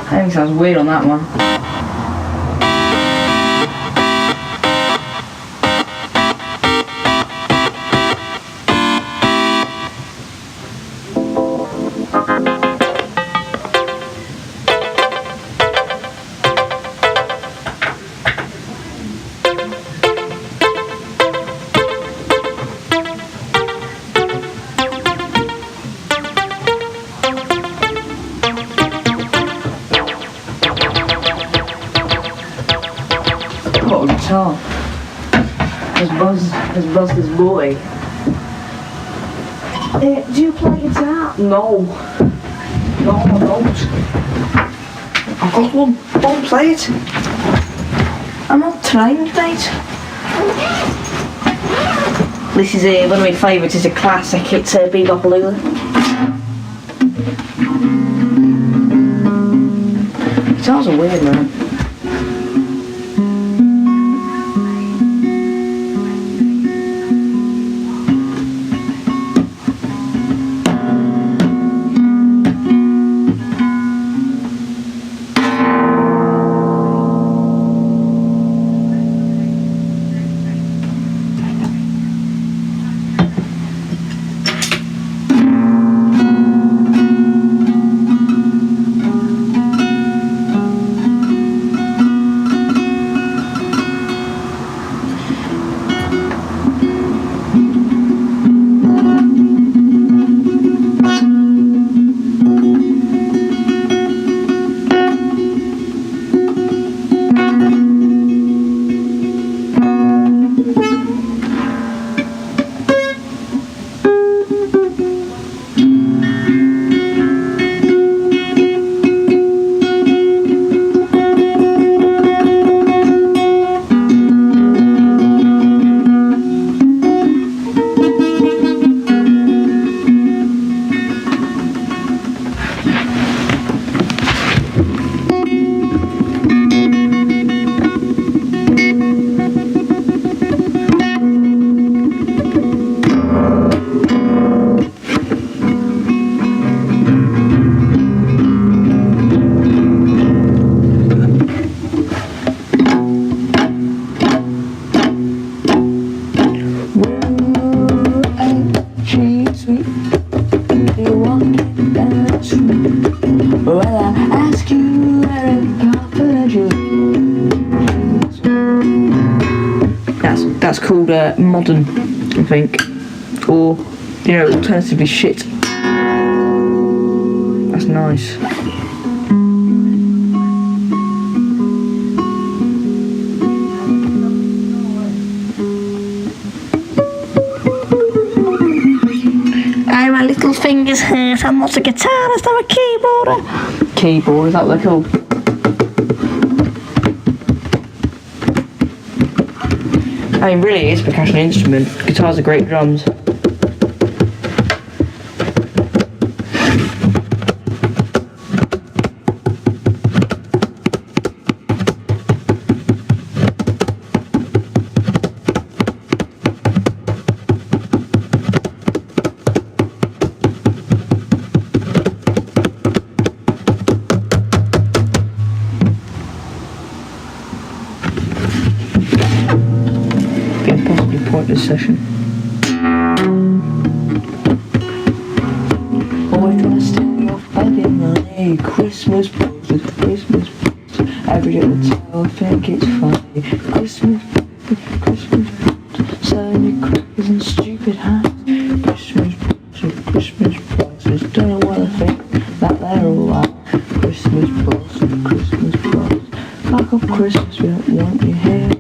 I think sounds weird on that one. What a guitar. Has buzzed this boy. Do you play guitar? No. No, I don't. I've got one. Don't play it. I'm not trained, mate. This is one of my favourites. It's a classic. It's a Bebop Lula. Guitars are weird, man. That's called modern, I think, or alternatively shit. That's nice. My little fingers hurt. I'm not a guitarist, I'm a keyboarder. Keyboard, is that what they're called? I mean, really, it's a percussion instrument. Guitars are great drums. Pointless session. Always trying to steal your fucking money. Christmas balls, Christmas balls. Every day I tell, I think it's funny. Christmas balls, Christmas balls. Selling your crackers and stupid hats. Christmas balls, Christmas balls. Don't know what I think that they're all at. Christmas balls, Christmas balls. Fuck off Christmas, we don't want you here.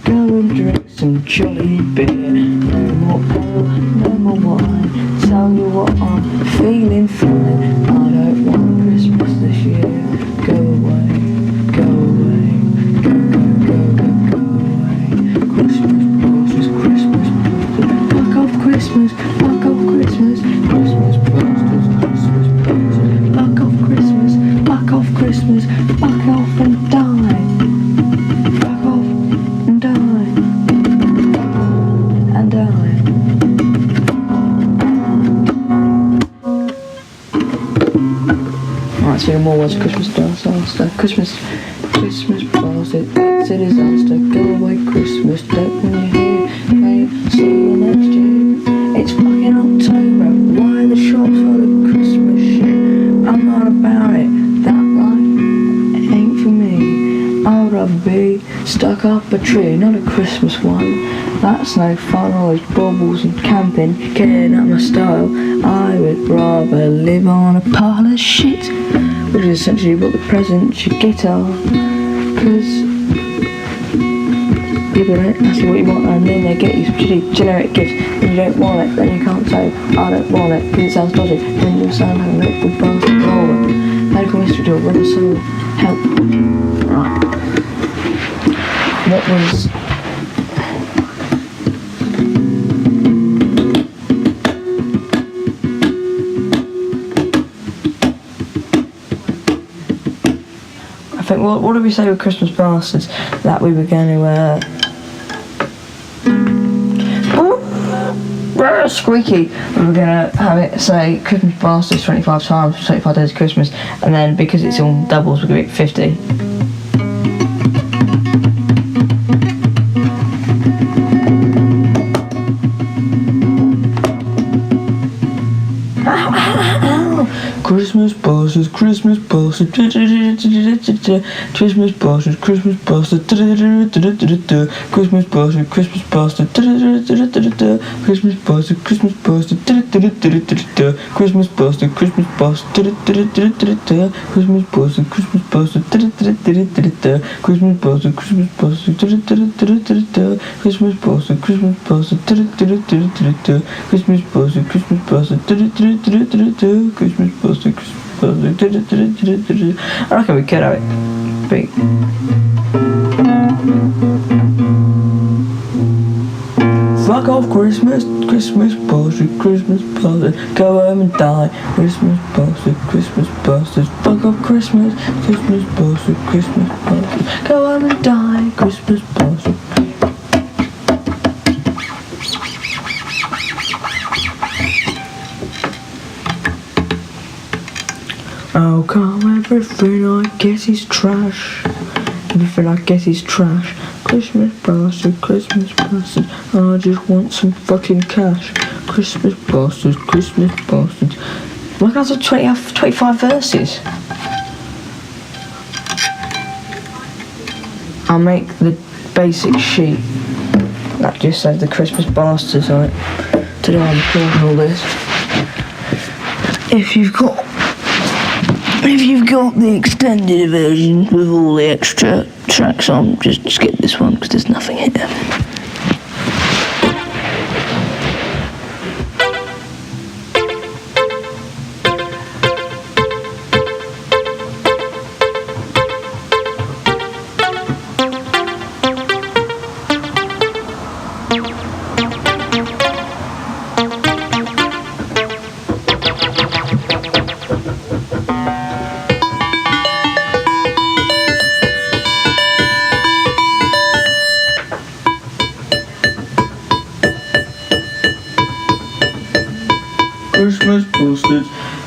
Go and drink some jolly beer. No more ale, no more wine. Tell you what, I'm feeling fine. I don't want Christmas this year. Go away, go away, go, go, go, go, go away. Christmas balls is Christmas balls. Fuck off Christmas, fuck off Christmas. Christmas balls is Christmas balls. Fuck off Christmas, fuck off Christmas. Fuck off and die. Fuck off and die. And die. Alright, so more words. Christmas disaster. Christmas bastard. It's a disaster. Go away Christmas. Don't want you here. Hey, see you next year. It's fucking October. Why are the shops full of Christmas shit? I'm not about it. That life ain't for me. I'd rather be stuck up a tree, not a Christmas one. That's no fun, all those baubles and camping, getting up my style. I would rather live on a pile of shit, which is essentially what the present should get on. Cause people don't ask you what you want and then they get you some shitty generic gifts and you don't want it, then you can't say I don't want it because it sounds dodgy. Then you'll sound like a little bastard roller. Medical mystery door, run the soul, help. Right. What was... I think, what did we say with Christmas Bastards? That we were going to, squeaky. We were going to have it say Christmas Bastards 25 times, 25 days of Christmas, and then because it's all doubles, we're going to make 50. Christmas bosses, Christmas bosses, Christmas bosses, Christmas bosses, Christmas bosses, Christmas bosses, Christmas bosses, Christmas bosses, Christmas bosses, Christmas bosses, Christmas bosses, Christmas bosses, Christmas bosses, Christmas bosses, Christmas bosses, Christmas bosses, Christmas bosses, Christmas bosses, Christmas bosses. I reckon we could have it. Big. Fuck off Christmas, Christmas bullshit, Christmas bullshit, go home and die, Christmas bullshit, Christmas bullshit, fuck off Christmas, Christmas bullshit, Christmas bullshit, go home and die, Christmas bullshit. Oh come, everything I guess is trash. Everything I guess is trash. Christmas bastard, Christmas bastard. I just want some fucking cash. Christmas bastard, Christmas bastard. Why can't I have 25 verses? I'll make the basic sheet that just says the Christmas bastards on it. Today I'm recording all this. If you've got the extended version with all the extra tracks on, just skip this one because there's nothing here.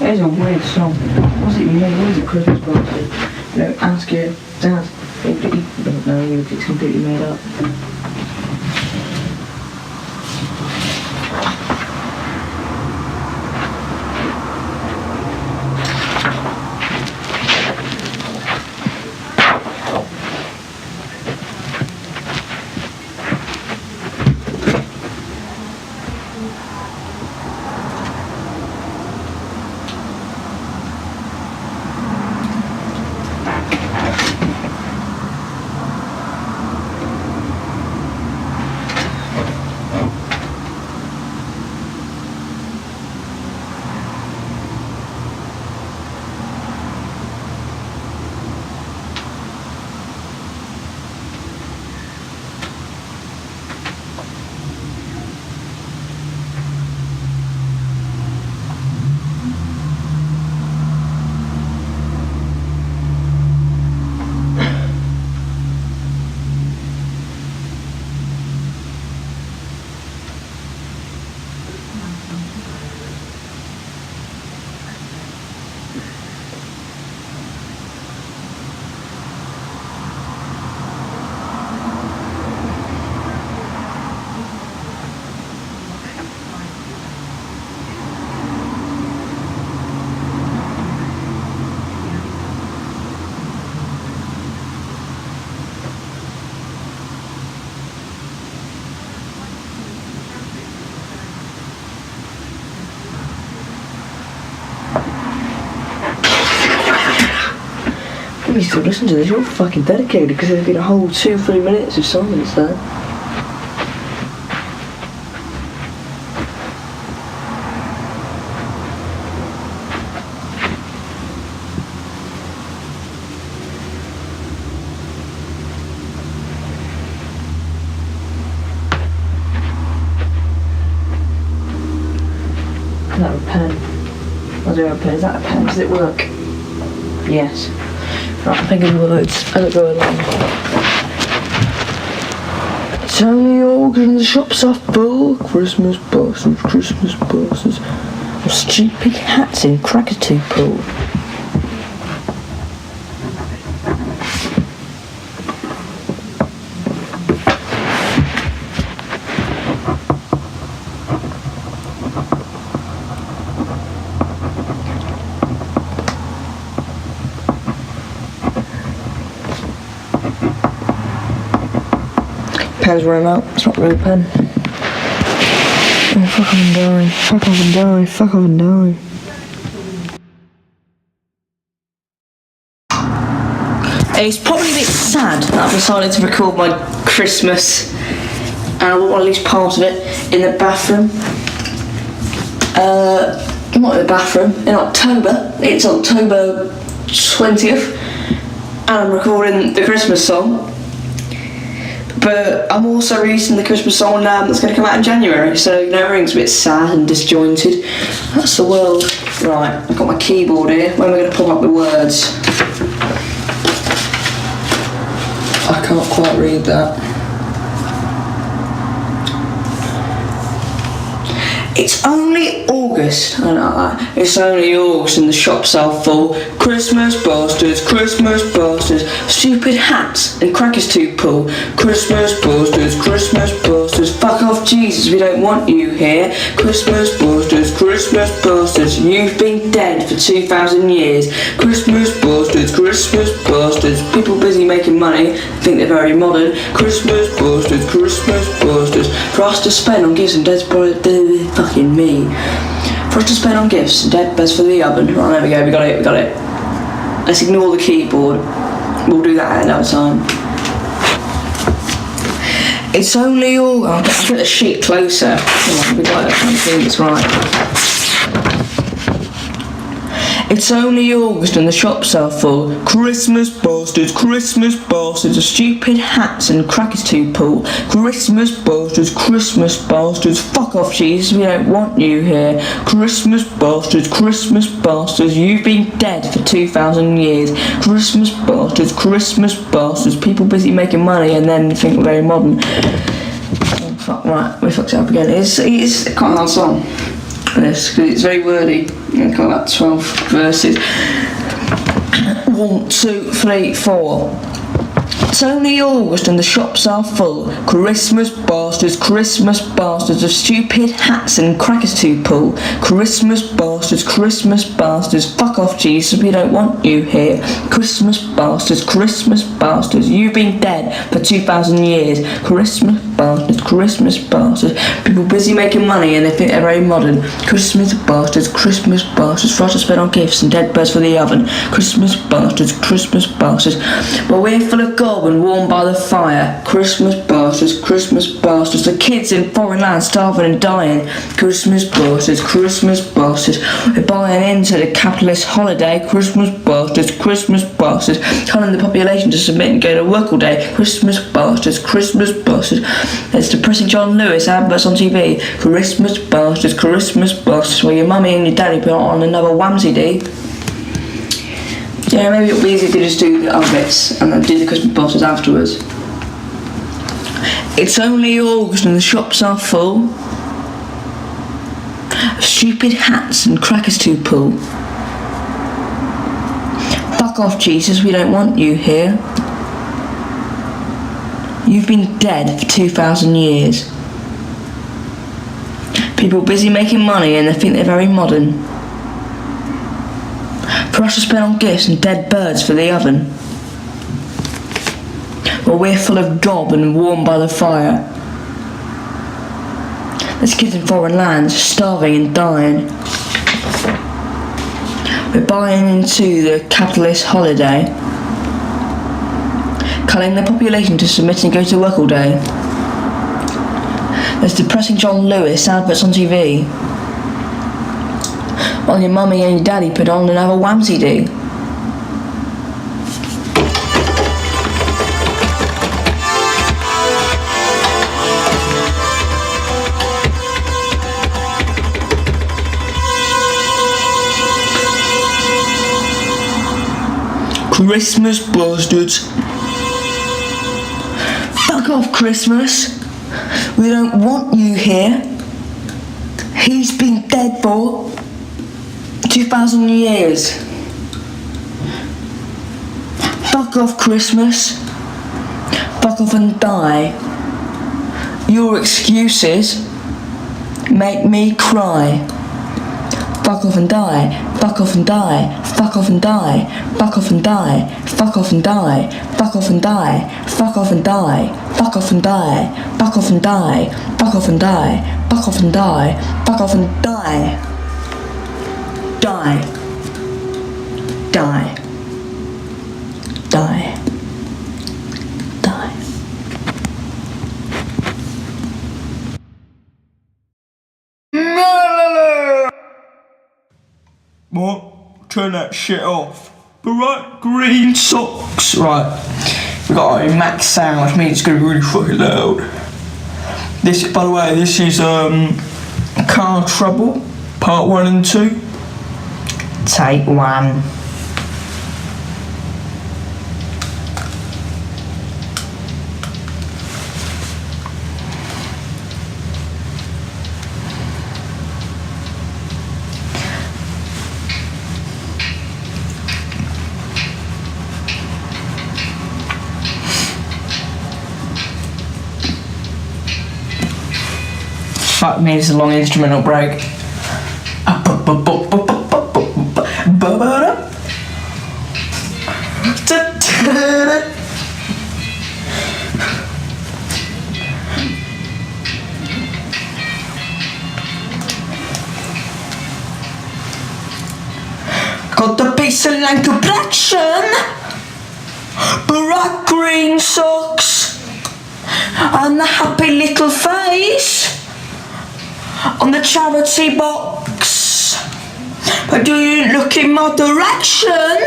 It is a weird song. What's it mean? What is a Christmas party? You know, ask your dad. He doesn't know you, it's completely made up. You still listen to this, you're fucking dedicated because there's been a whole 2-3 minutes of silence there. Is that a pen? I do have a pen. Is that a pen? Does it work? Yes. Right, I'm thinking words as I go along. It's only August and the shops are full. Christmas bastards, Christmas bastards. Or stupid hats in Krakatoa pool. Pen's run out. It's not a real pen. Oh, fuck off and die. Fuck off and die. Fuck off and die. It's probably a bit sad that I've decided to record my Christmas and I want at least part of it in the bathroom. Not in the bathroom, in October. It's October 20th and I'm recording the Christmas song. But I'm also releasing the Christmas song that's going to come out in January, so you know everything's a bit sad and disjointed. That's the world. Right, I've got my keyboard here. When am I going to pop up the words? I can't quite read that. It's only August. I know that. It's only August and the shops are full. Christmas bastards, Christmas bastards. Stupid hats and Krakatoa pool. Christmas bastards, Christmas bastards. Fuck off Jesus, we don't want you here. Christmas bastards, Christmas bastards. You've been dead for 2,000 years. Christmas bastards, Christmas bastards. People busy making money, think they're very modern. Christmas bastards, Christmas bastards. For us to spend on gifts and dead fucking me. For us to spend on gifts, dead beds for the oven. Right, there we go, we got it. Let's ignore the keyboard. We'll do that at another time. It's only all. I'll get the sheet closer. Come on, we got it. I think it's right. It's only August and the shops are full. Christmas bastards, Christmas bastards. Stupid hats and Krakatoa pool. Christmas bastards, Christmas bastards. Fuck off Jesus, we don't want you here. Christmas bastards, Christmas bastards. You've been dead for 2,000 years. Christmas bastards, Christmas bastards. People busy making money and then think we're very modern. Oh, fuck, right, we fucked it up again. It's quite a hard song. this because it's very wordy. I've got about 12 verses. 1, 2, 3, 4. It's only August and the shops are full. Christmas bastards of stupid hats and crackers to pull. Christmas bastards, fuck off Jesus, we don't want you here. Christmas bastards, you've been dead for 2,000 years. Christmas bastards, people busy making money and they think they're very modern. Christmas bastards, for us to spend on gifts and dead birds for the oven. Christmas bastards, but we're full of gold and warmed by the fire. Christmas bastards, the kids in foreign lands starving and dying. Christmas bastards, we're buying into the capitalist holiday. Christmas bastards, telling the population to submit and go to work all day. Christmas bastards, there's depressing John Lewis adverts on TV. Christmas bastards, where your mummy and your daddy put on another Wham CD. Yeah, maybe it'll be easier to just do the other bits and then do the Christmas bastards afterwards. It's only August and the shops are full of stupid hats and crackers to pull. Fuck off Jesus, we don't want you here. You've been dead for 2,000 years. People busy making money and they think they're very modern. For us to spend on gifts and dead birds for the oven. Well, we're full of gob and warmed by the fire. There's kids in foreign lands starving and dying. We're buying into the capitalist holiday, culling the population to submit and go to work all day. There's depressing John Lewis adverts on TV, while your mummy and your daddy put on another Wham CD. Christmas bastards. Fuck off Christmas. We don't want you here. He's been dead for 2,000 years. Fuck off Christmas. Fuck off and die. Your excuses make me cry. Fuck off and die. Fuck off and die. Fuck off and die. Fuck off and die. Fuck off and die. Fuck off and die. Fuck off and die. Fuck off and die. Fuck off and die. Fuck off and die. Fuck off and die. Fuck off and die. Die. Die. Die. Die. What? Turn that shit off. Bright green socks. Right, we've got our max sound, which means it's going to be really fucking loud. This, by the way, this is Car Trouble, part 1 and 2. Take 1. Fuck me, it's a long instrumental break. Got the pixel and complexion, bright green socks, and the happy little face on the charity box. But do you look in my direction?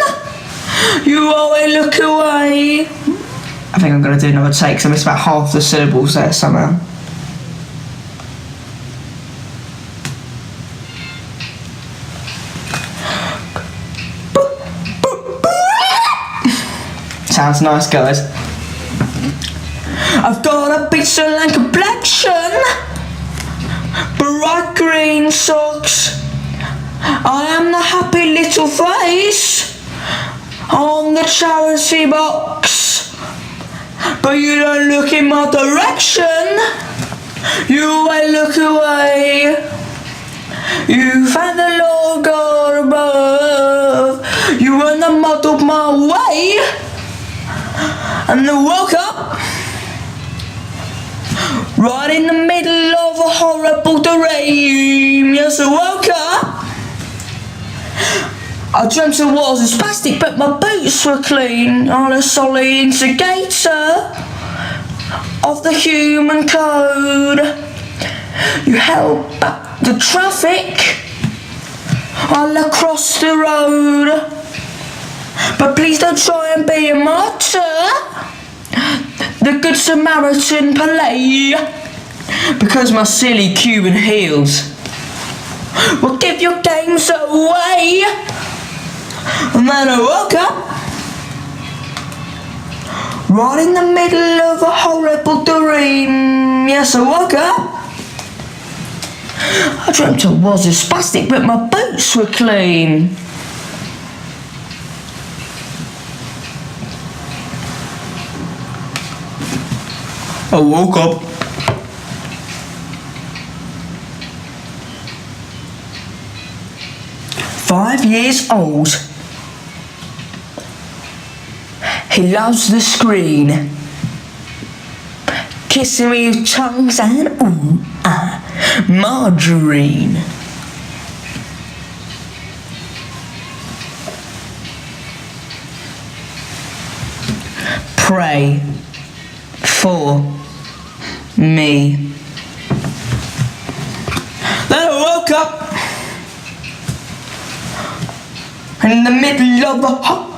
You always look away. I think I'm going to do another take because I missed about half the syllables there somehow. Sounds nice, guys. I've got a pixel and complexion, bright green socks. I am the happy little face on the charity box. But you don't look in my direction, you always look away. You found the Lord God above, you weren't the model of my way. And I woke up right in the middle of a horrible dream. Yes, I woke up. I dreamt I was a spastic, but my boots were clean. I'm a solid instigator of the human code. You held back the traffic while I crossed the road. But please don't try and be a martyr, the good Samaritan play, because my silly Cuban heels will give your games away. And then I woke up right in the middle of a horrible dream. Yes, I woke up. I dreamt I was a spastic, but my boots were clean. I woke up. "5 years old. He loves the screen, kissing me with tongues and margarine. Pray for me." Then I woke up in the middle of the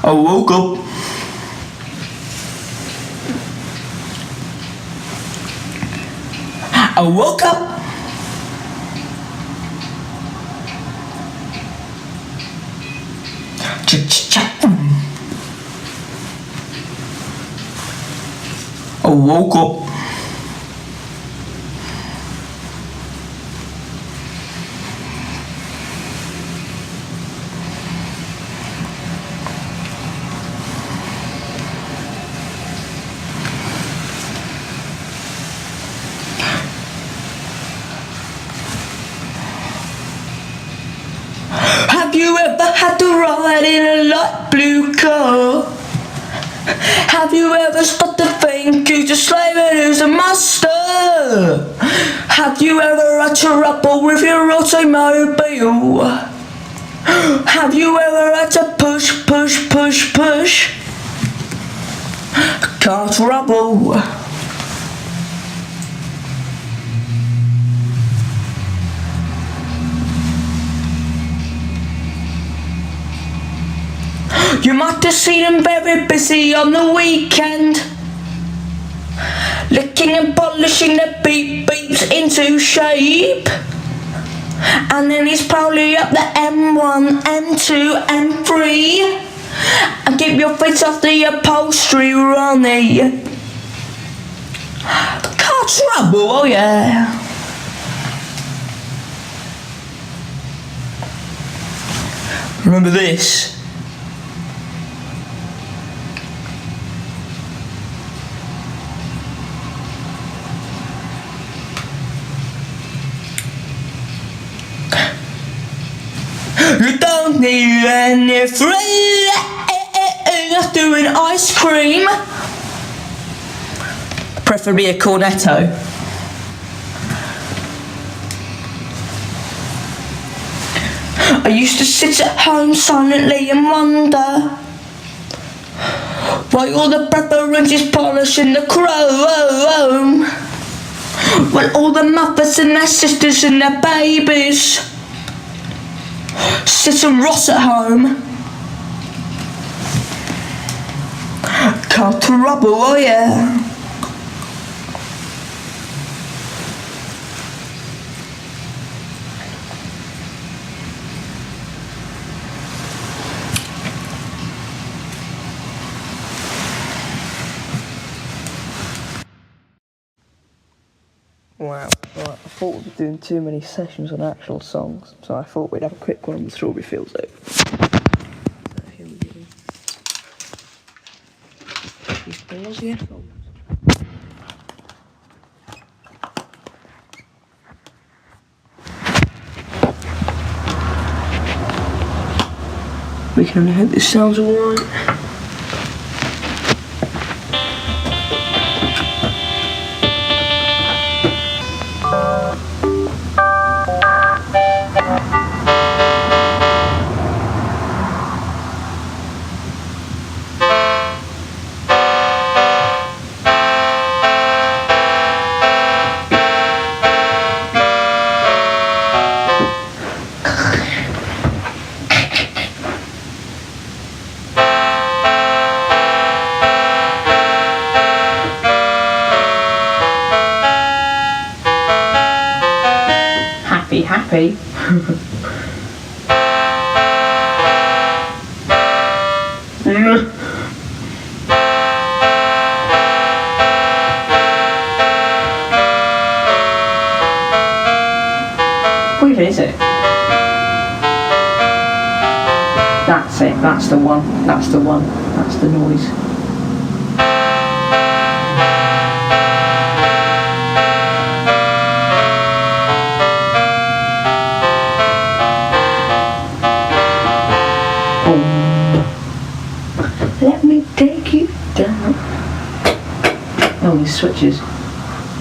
I woke up. I woke up. I woke up. Have you ever had to ride in a light blue car? Have you ever stopped to think who's a slave and who's a master? Have you ever had trouble with your automobile? Have you ever had to push? Car trouble. You might have seen him very busy on the weekend, licking and polishing the beeps into shape. And then he's probably up the M1, M2, M3, and keep your feet off the upholstery, Ronnie. Car trouble, oh yeah. Remember this? You don't need any free doing ice cream. Preferably a cornetto. I used to sit at home silently and wonder why all the brethren is polishing the chrome, while all the mothers and their sisters and their babies sit and rot at home. Car trouble, oh yeah. Wow. Right. thought we'd be doing too many sessions on actual songs, so I thought we'd have a quick one on the Strawberry Fields though. So here we go. These balls, yeah. We can only hope this sounds alright. Happy. What even is it? That's it, that's the one, that's the one, that's the noise. Let me take you down. Oh, these switches.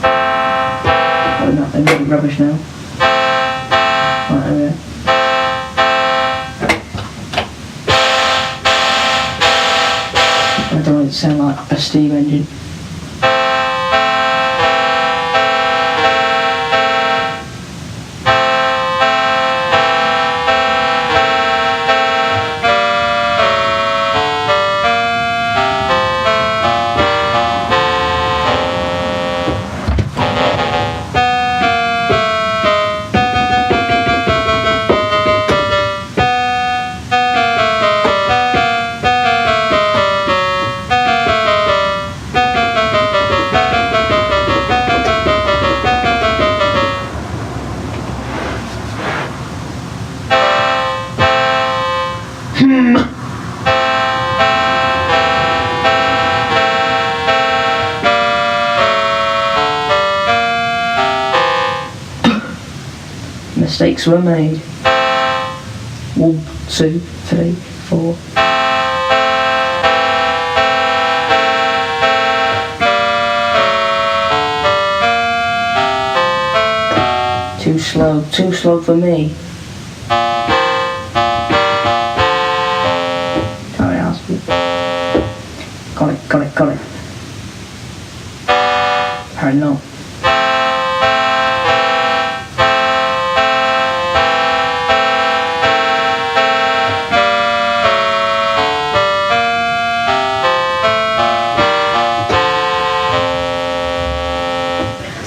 Oh, no, they're really rubbish now. Right, there we go. I don't want it to sound like a steam engine. Mistakes were made. 1, 2, 3, 4. Too slow for me. Can't ask you. Got it. Apparently not.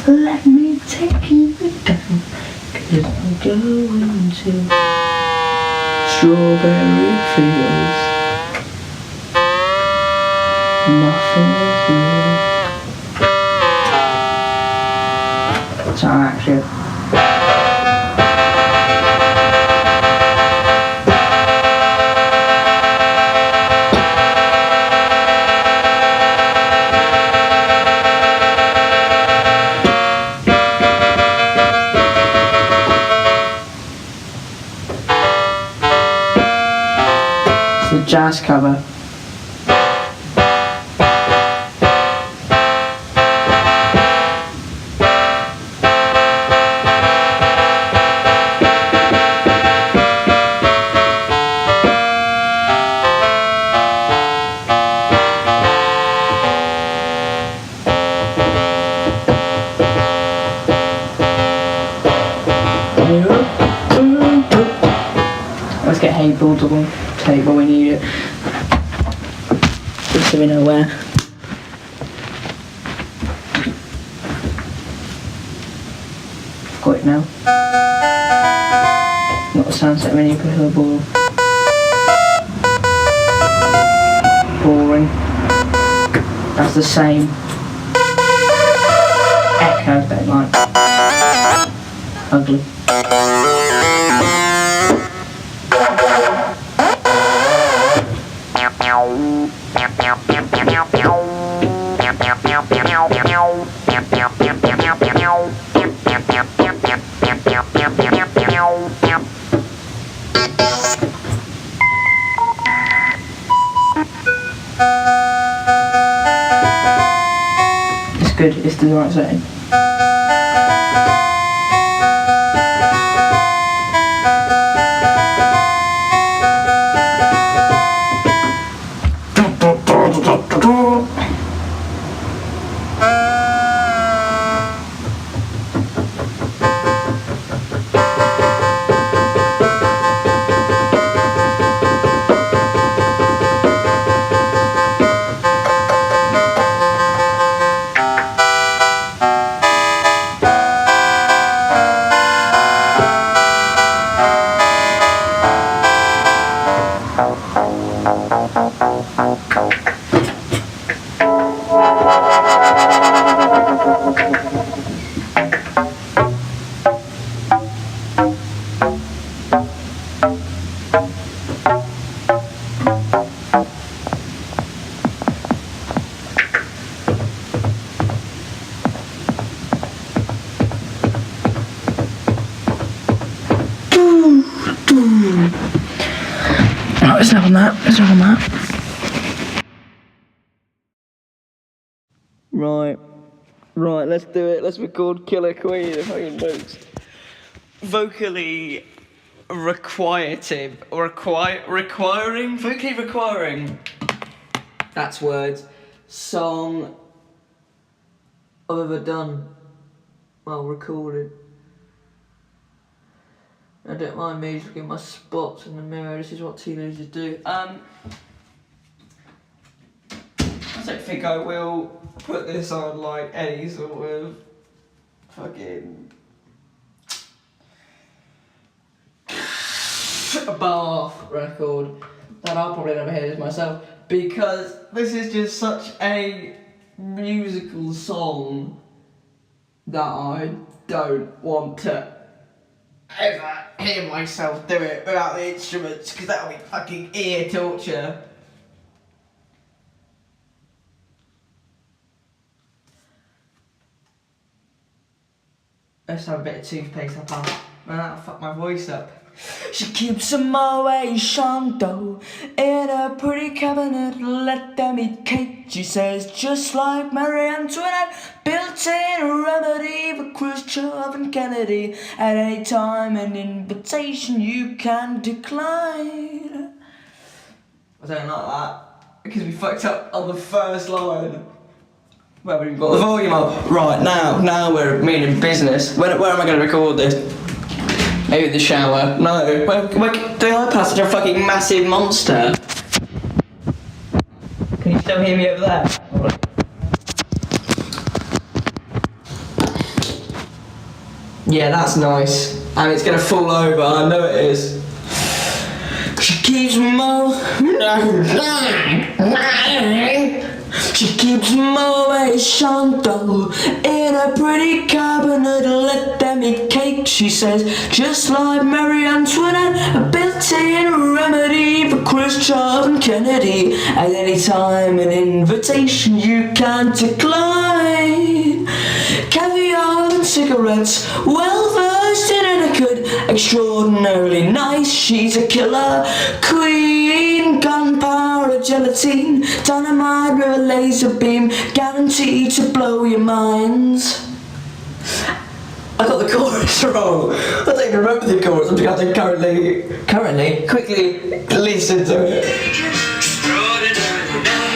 Let me take you down, 'cause I'm going to Strawberry Fields. Nothing is real. So actually, the jazz cover. Let's get hay balled on the table, we need it. Just so we know where. Got it now. Not the sound set when you put a ball. Boring. That's the same. Echo, don't like. ugly. It's good, it's the right setting. Right, let's have on that. Right, let's do it. Let's record Killer Queen of fucking notes. Vocally requiring. Vocally requiring. That's words. Song I've ever done. Well, recorded. I don't mind me just looking at my spots in the mirror. This is what teenagers do. I don't think I will put this on like any sort of fucking Barf record that I'll probably never hear this myself, because this is just such a musical song that I don't want to ever hear myself do it without the instruments, because that'll be fucking ear torture. Let's have a bit of toothpaste up on. Man, that'll fuck my voice up. She keeps a Moet Chandon in a pretty cabinet, let them eat cake, she says, just like Marie Antoinette, built-in remedy for Khrushchev and Kennedy. At any time an invitation you can decline. I don't like that, because we fucked up on the first line. Well, we've got the volume up. Right, now we're meaning business. Where am I going to record this? Maybe the shower. No, the iPad's a fucking massive monster. Can you still hear me over there? Yeah, that's nice. And it's gonna fall over, I know it is. She keeps She keeps Moet Chandon in a pretty cabinet, let them eat cake, she says, just like Marie Antoinette, a built-in remedy for Khrushchev and Kennedy. At any time an invitation you can't decline. Caviar and cigarettes, well versed in etiquette, extraordinarily nice, she's a killer queen. Gunpowder, gelatine, dynamite with a laser beam, guaranteed to blow your minds. I got the chorus wrong. I don't even remember the chorus. I'm going to currently, quickly listen to it.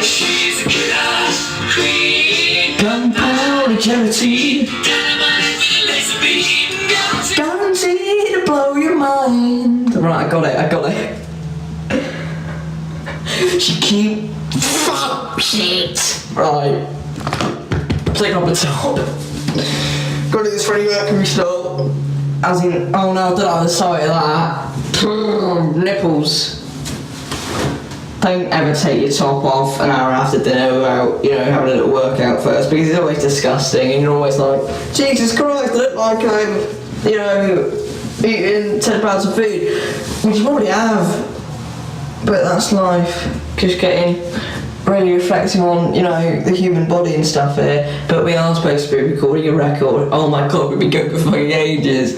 She's a killer queen. Gunpowder, gelatine, dynamite with a laser beam, guaranteed to blow your mind. Right, I got it. She keep fuck shit. Right. Take off the top. Gotta do this for any Mercury style. As in, oh no, I don't have the sight of that. Nipples. Don't ever take your top off an hour after dinner without, having a little workout first, because it's always disgusting and you're always like, Jesus Christ, I look like I'm you know, eating 10 pounds of food, which you probably have, but that's life. Just getting really reflecting on, you know, the human body and stuff here. But we are supposed to be recording a record. Oh my god, we've been going for fucking ages.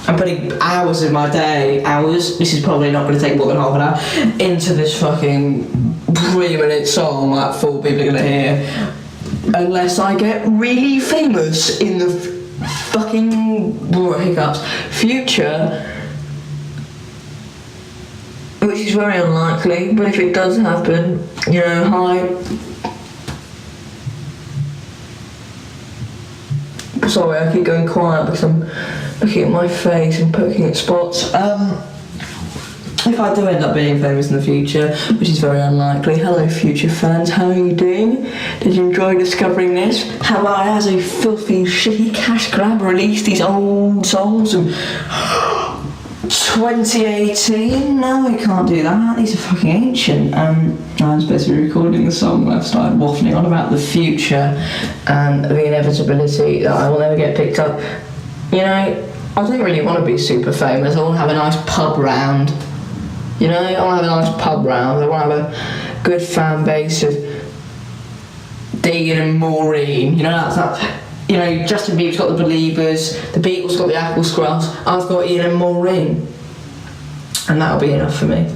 I'm putting hours of my day, this is probably not going to take more than half an hour, into this fucking 3-minute song like 4 people are going to hear, unless I get really famous in the fucking hiccups future, which is very unlikely, but if it does happen, you know, hi. Sorry, I keep going quiet because I'm looking at my face and poking at spots. If I do end up being famous in the future, which is very unlikely, hello future fans, how are you doing? Did you enjoy discovering this? How I, as a filthy, shitty cash grab, released these old songs from 2018? No, we can't do that, these are fucking ancient. I'm supposed to be recording the song when I've started waffling on about the future and the inevitability that I will never get picked up. You know, I don't really want to be super famous. I want to have a nice pub round. You know, I want to have a nice pub round. I want to have a good fan base of Dean and Maureen. You know, that's you know, Justin Bieber's got the Believers, the Beatles got the Apple Scrubs, I've got Ian and Maureen. And that'll be enough for me.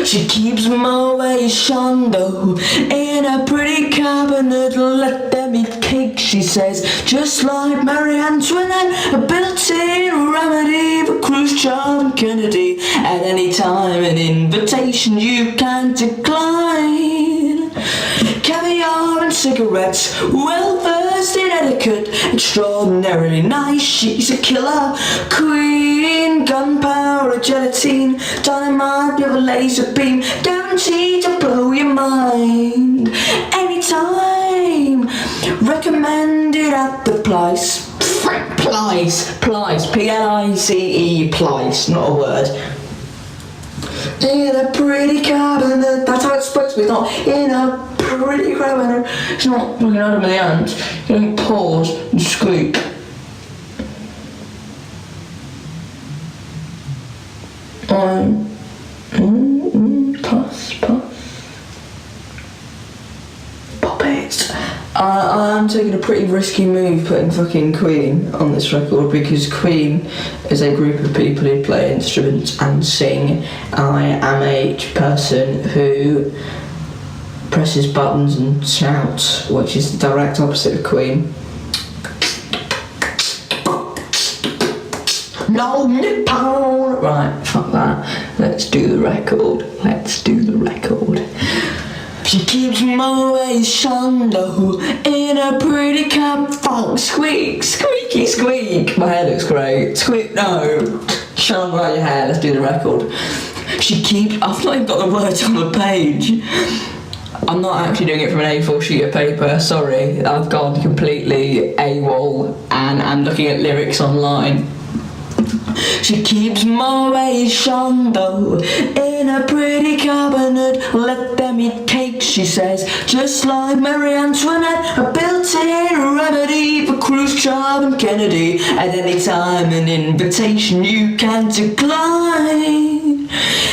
She keeps my waist under in a pretty cabinet, let them eat cake, she says, just like Marie Antoinette, a built-in remedy for Khrushchev and Kennedy. At any time an invitation you can decline. Caviar and cigarettes, well versed in etiquette, extraordinarily nice, she's a killer queen. Gunpowder, gelatine, dynamite with a laser beam, guaranteed to blow your mind. Anytime, recommended at the Plice, P-L-I-C-E, Plice, not a word. In a pretty cabinet, that's how it's supposed to be, not in a pretty cabinet. It's not fucking Adam and the Ants. You don't pause and squeak. Plus. Pop it. I am taking a pretty risky move putting fucking Queen on this record, because Queen is a group of people who play instruments and sing. I am a person who presses buttons and shouts, which is the direct opposite of Queen. No Nippon! Right, fuck that. Let's do the record. She keeps my waist under in a pretty cap funk. Squeak, squeaky squeak. My hair looks great. Squeak, no. Shut up about your hair, let's do the record. She keeps, I've not even got the words on the page. I'm not actually doing it from an A4 sheet of paper, sorry. I've gone completely AWOL and I'm looking at lyrics online. She keeps my waist under in a pretty cabinet, let them eat cake, she says, just like Marie Antoinette, a built-in remedy for Khrushchev and Kennedy. At any time an invitation you can decline.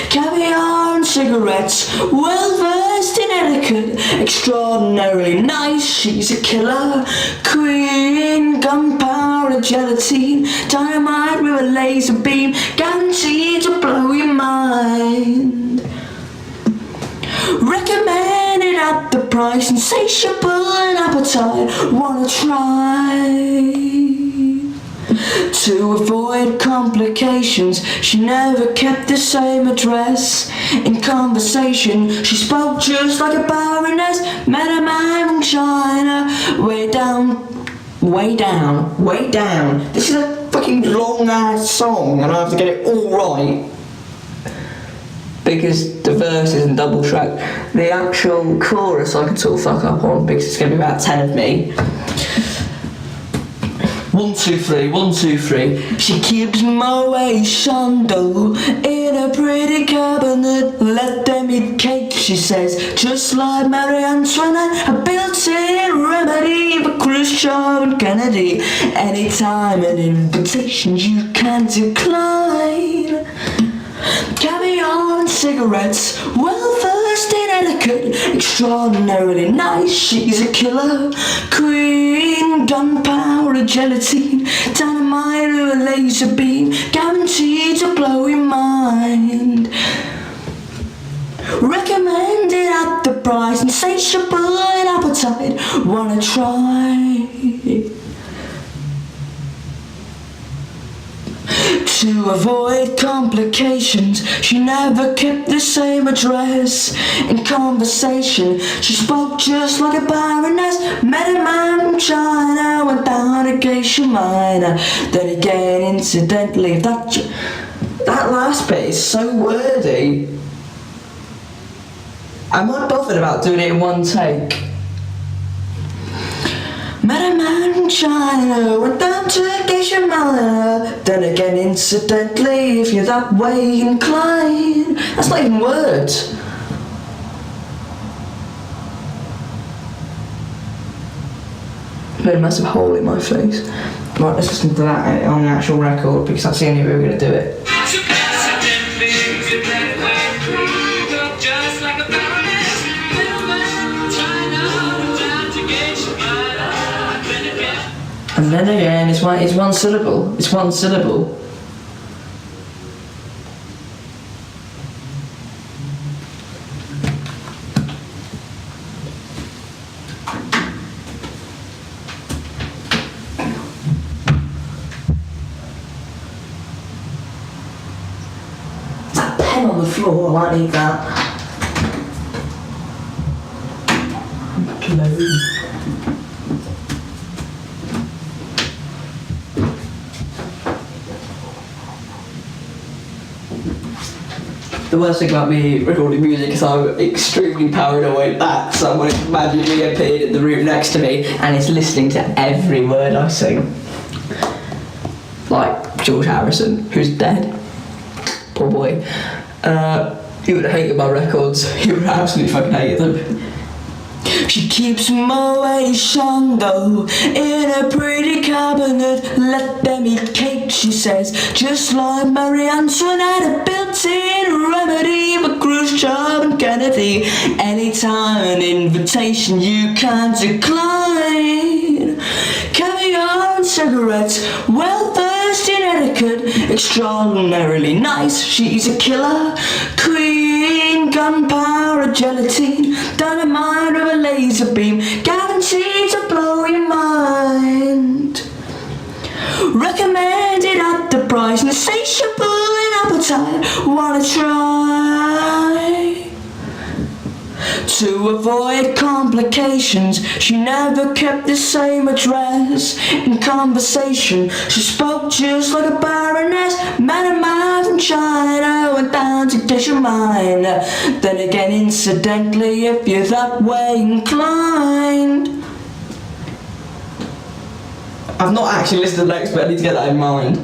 Caviar and cigarettes, well versed in etiquette, extraordinarily nice, she's a killer queen. Gunpowder, gelatine, dynamite with a laser beam, guaranteed to blow your mind. Recommended at the price, insatiable in appetite, wanna try. To avoid complications, she never kept the same address. In conversation, she spoke just like a baroness. Met a man from China, way down. This is a fucking long ass song and I have to get it all right, because the verse isn't double track. The actual chorus I can sort of fuck up on, because it's going to be about 10 of me. 1, 2, 3, 1, 2, 3. She keeps my waist under in a pretty cabinet, let them eat cake, she says, just like Marie Antoinette, a built-in remedy for Khrushchev and Kennedy. Anytime an invitation you can decline. Caviar and cigarettes, well versed in etiquette, extraordinarily nice, she's a killer queen. Gunpowder, gelatine, dynamite or a laser beam, guaranteed to blow your mind. Recommended at the price, insatiable in appetite, wanna try. To avoid complications, she never kept the same address. In conversation, she spoke just like a baroness. Met a man from China, went down to Geisha Minor. Then again, incidentally, that last bit is so wordy. Am I bothered about doing it in one take? Met a man from China, went down to Geisha Minor. Then again, incidentally, if you're that way inclined. That's not even words. Made a massive hole in my face. Right, let's listen to that on the actual record because that's the only way we're going to do it. And then again, it's one syllable. It's one syllable. That pen on the floor, I might need that. Close. The worst thing about me recording music is I'm extremely paranoid that someone magically appeared in the room next to me and is listening to every word I sing. Like George Harrison, who's dead. Poor boy. He would have hated my records. He would have absolutely fucking hated them. She keeps Moet Chandon in a pretty cabinet. Let them eat cake, she says, just like Marie Antoinette. A built-in remedy for Khrushchev and Kennedy. Anytime an invitation you can decline. Caviar and cigarettes, well versed in etiquette, extraordinarily nice, she's a killer queen. Gunpowder, gelatine, dynamite or a laser beam, guaranteed to blow your mind. Recommended at the price, insatiable in appetite, wanna try. To avoid complications, she never kept the same address. In conversation, she spoke just like a baroness. Met a man from China, went down to Geisha Minor. Then again, incidentally, if you're that way inclined. I've not actually listened to the lyrics, but I need to get that in mind.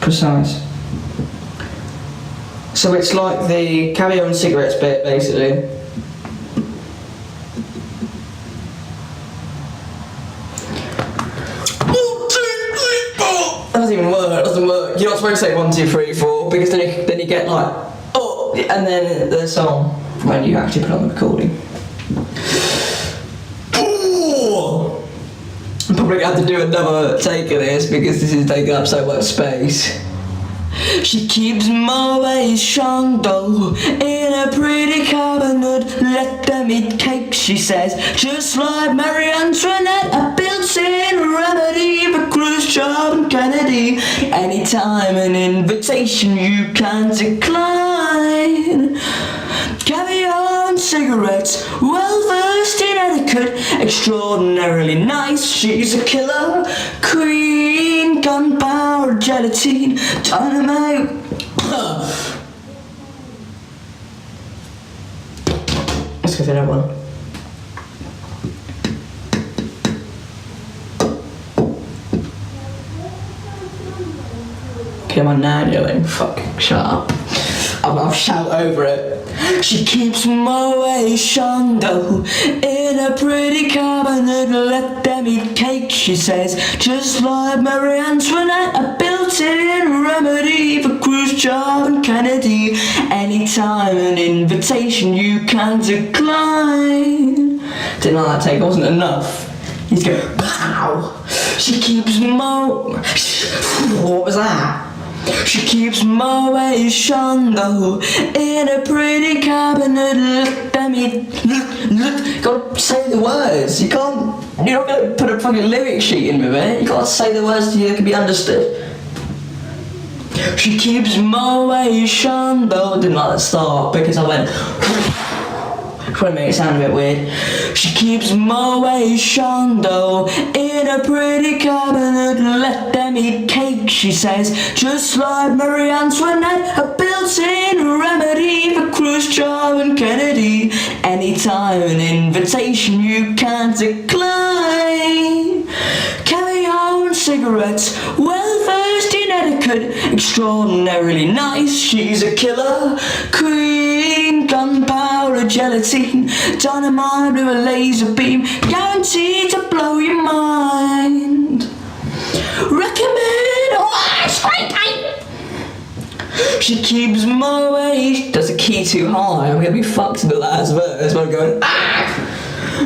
Precise. So it's like the caviar and cigarettes bit, basically. That doesn't even work. It doesn't work. You're not supposed to say 1, 2, 3, 4 because then you get like oh, and then the song when you actually put on the recording. I'm probably going to have to do another take of this because this is taking up so much space. She keeps Moet Chandon in a pretty cabinet. Let them eat cake, she says, just like Marie Antoinette. A built-in remedy for Khrushchev and Kennedy. Anytime an invitation you can decline. Caviar and cigarettes, well versed in etiquette, extraordinarily nice, she's a killer queen. Gunpowder, gelatine, dynamite. Let's go for that one. hear my nan yelling. Fuck, shut up. I'll shout over it. She keeps Moe Shondo in a pretty cabinet. Let them eat cake, she says. Just like Marie Antoinette, a built-in remedy for Khrushchev and Kennedy. Anytime an invitation you can decline. Didn't like that take, wasn't enough. He's going, pow! She keeps what was that? She keeps Moe Shondo in a pretty cabinet. Let me gotta say the words. You're not gonna put a fucking lyric sheet in with it. You gotta say the words so you can be understood. She keeps Moe Shondo. Didn't like that start because I went trying to make it sound a bit weird. She keeps Moe Shondo in a pretty cabinet. Let them eat cake, she says. Just like Marie Antoinette, a built-in remedy for Khrushchev and Kennedy. Anytime an invitation you can't decline. Caviar and cigarettes, well versed in etiquette, extraordinarily nice. She's a killer queen, gunpowder, gelatine, dynamite with a laser beam, guaranteed to blow your mind. Recommend spray paint. She keeps Moe. Does the key too high? I'm gonna be fucked in the last verse. I'm going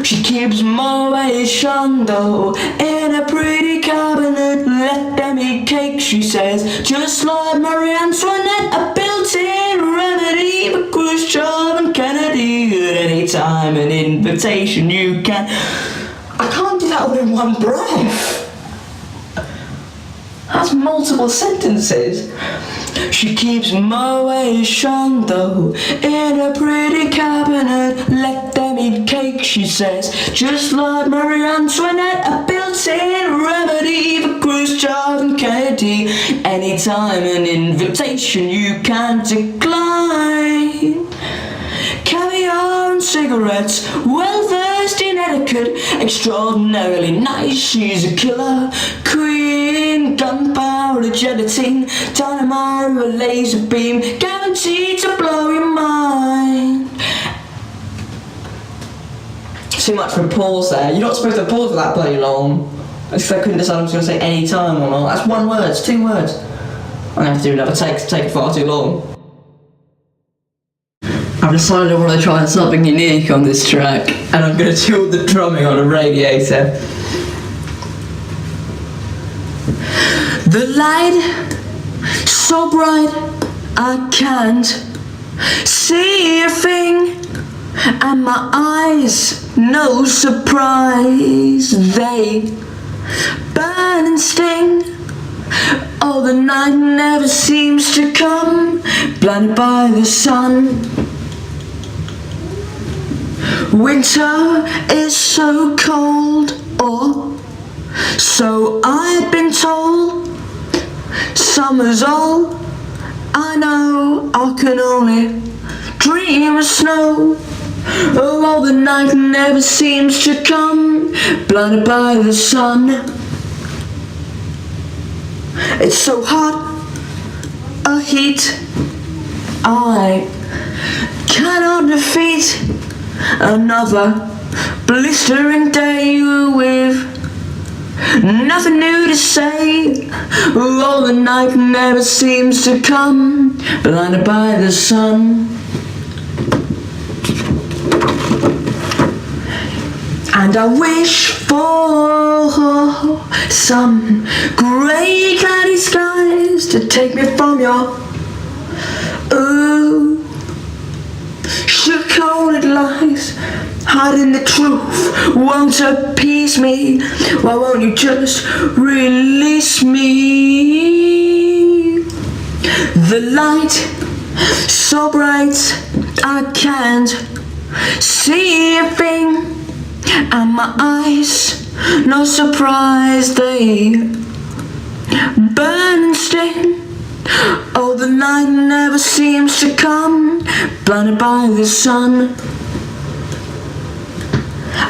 She keeps Moe Shondo in a pretty cabinet. Let them eat cake, she says. Just like Marie Antoinette, a built-in remedy for Khrushchev and Kennedy. At any time an invitation you can. I can't do that all in one breath. That's multiple sentences. She keeps Moe Shondo in a pretty cabinet. Let them eat cake, she says. Just like Marie Antoinette, a built-in remedy for Khrushchev and Kennedy. Anytime an invitation you can't decline. Caviar and cigarettes, well versed in etiquette, extraordinarily nice. She's a killer queen, gunpowder, gelatine, dynamite with a laser beam, guaranteed to blow your mind. Too much for a pause there. You're not supposed to pause for that bloody long. I couldn't decide I was going to say any time or not. That's one word, it's 2 words. I'm going to have to do another take far too long. I've decided I want to try something unique on this track, and I'm going to do all the drumming on a radiator. The light, so bright, I can't see a thing, and my eyes, no surprise, they burn and sting. Oh, the night never seems to come, blinded by the sun. Winter is so cold, or so I've been told. Summer's all I know, I can only dream of snow. Oh, the night never seems to come, blinded by the sun. It's so hot, a heat I cannot defeat. Another blistering day with nothing new to say. Oh, the night never seems to come, blinded by the sun. And I wish for some grey cloudy skies to take me from your sugar-coated lies, hiding the truth won't appease me. Why won't you just release me? The light, so bright I can't see a thing, and my eyes, no surprise, they burn and sting. Oh, the night never seems to come, blinded by the sun.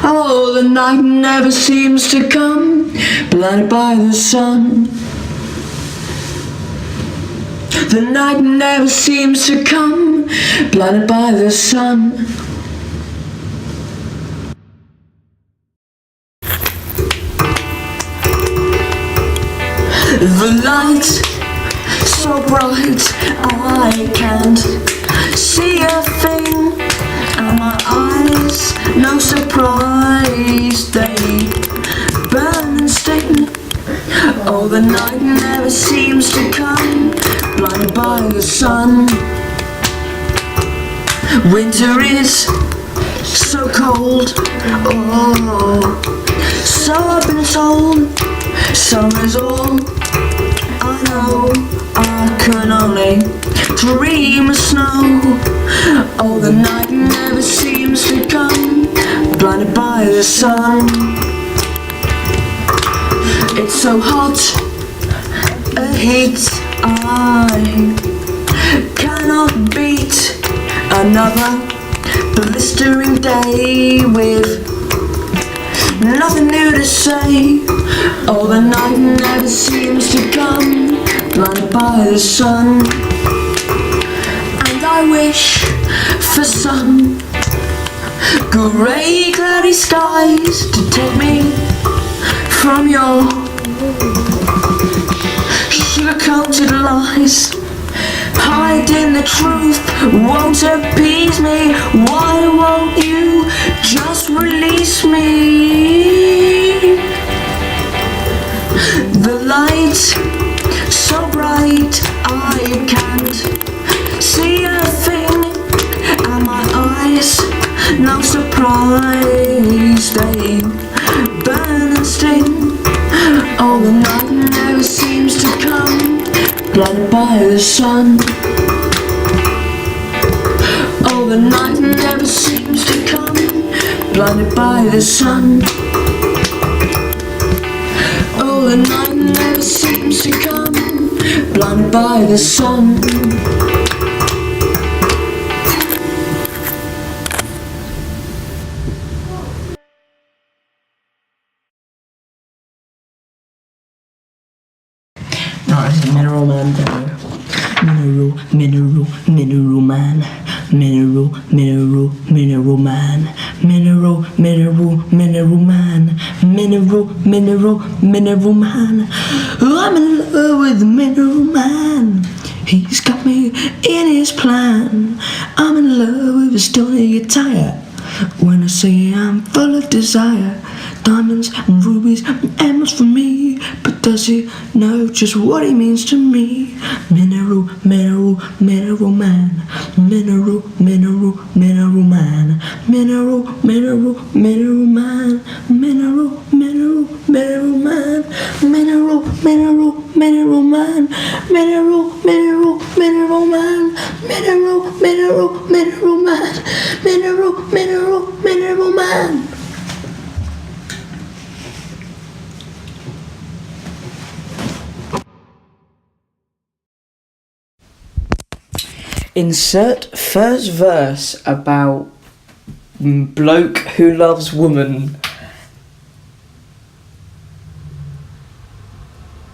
Oh, the night never seems to come, blinded by the sun. The night never seems to come, blinded by the sun. The light so bright I can't see a thing, and my eyes, no surprise, they burn and sting. Oh, the night never seems to come, blinded by the sun. Winter is so cold, oh, so I've been told. Summer's all I know, I can only dream of snow. Oh, the night never seems to come, blinded by the sun. It's so hot, a heat I cannot beat. Another blistering day with nothing new to say. Oh, the night never seems to come, blinded by the sun. And I wish for some grey cloudy skies to take me from your sugar-coated lies. Hiding the truth won't appease me. Why won't you just release me? The light so bright I can't see a thing, and my eyes, no surprise, they burn and sting. Oh, the night never seems to come, blinded by the sun. Oh, the night never seems to come, blinded by the sun. Oh, the night never seems to come, blinded by the sun. No, this is Mineral Man demo. Mineral Man. Mineral Man. Mineral Man. Mineral Man. I'm in love with the Mineral Man. He's got me in his plan. I'm in love with his stony attire. When I say I'm full of desire, diamonds and rubies and emeralds for me. But does he know just what he means to me? Mineral Man. Mineral Man. Mineral Man. Mineral Man. Mineral Man. Mineral Man. Mineral Man. Mineral Man. Mineral Man. Insert first verse about bloke who loves woman,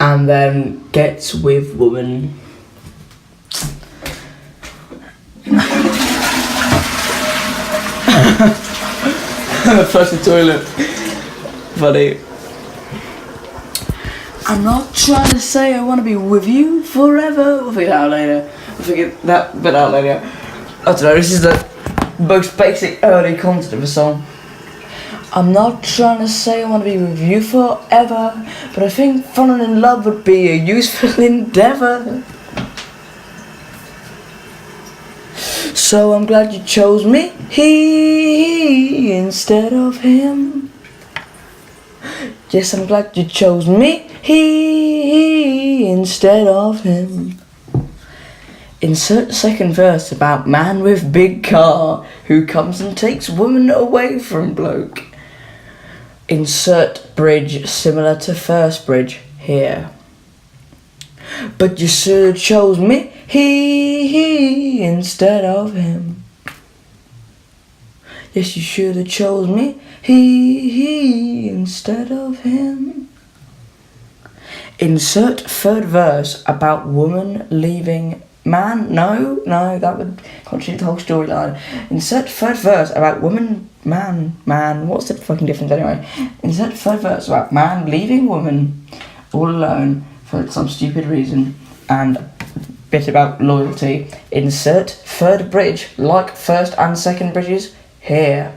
and then gets with woman. Flush the toilet. Funny. I'm not trying to say I want to be with you forever. We'll figure that out later. We'll figure that bit out later. I don't know, this is the most basic early content of a song. I'm not trying to say I want to be with you forever, but I think falling in love would be a useful endeavour. So I'm glad you chose me instead of him. Yes, I'm glad you chose me instead of him. Insert second verse about man with big car who comes and takes woman away from bloke. Insert bridge similar to first bridge here. But you should have chose me instead of him. Yes, you should have chose me instead of him. Insert third verse about woman leaving man. No, that would contradict the whole storyline. Insert third verse about woman, man. What's the fucking difference anyway? Insert third verse about man leaving woman all alone for some stupid reason, and a bit about loyalty. Insert third bridge like first and second bridges here.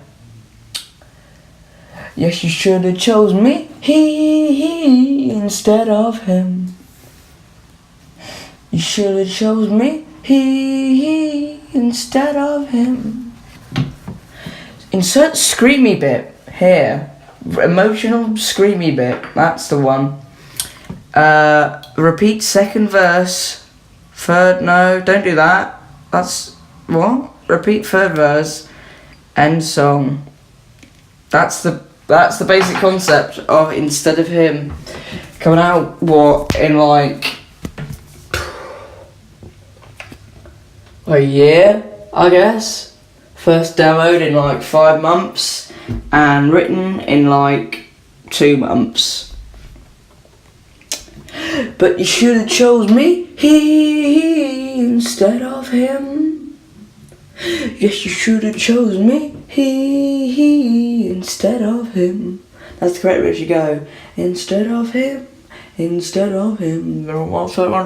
Yes, you should have chose me, he instead of him. You should have chose me, he instead of him. Insert screamy bit here. Emotional screamy bit. That's the one. Repeat second verse. Third. No, don't do that. That's what. Repeat third verse. End song. That's the basic concept of instead of him. Coming out in like a year, I guess. First demoed in like 5 months and written in like 2 months. But you should have chose me, he instead of him. Yes, you should have chose me, he instead of him. That's the correct way you go. Instead of him. One of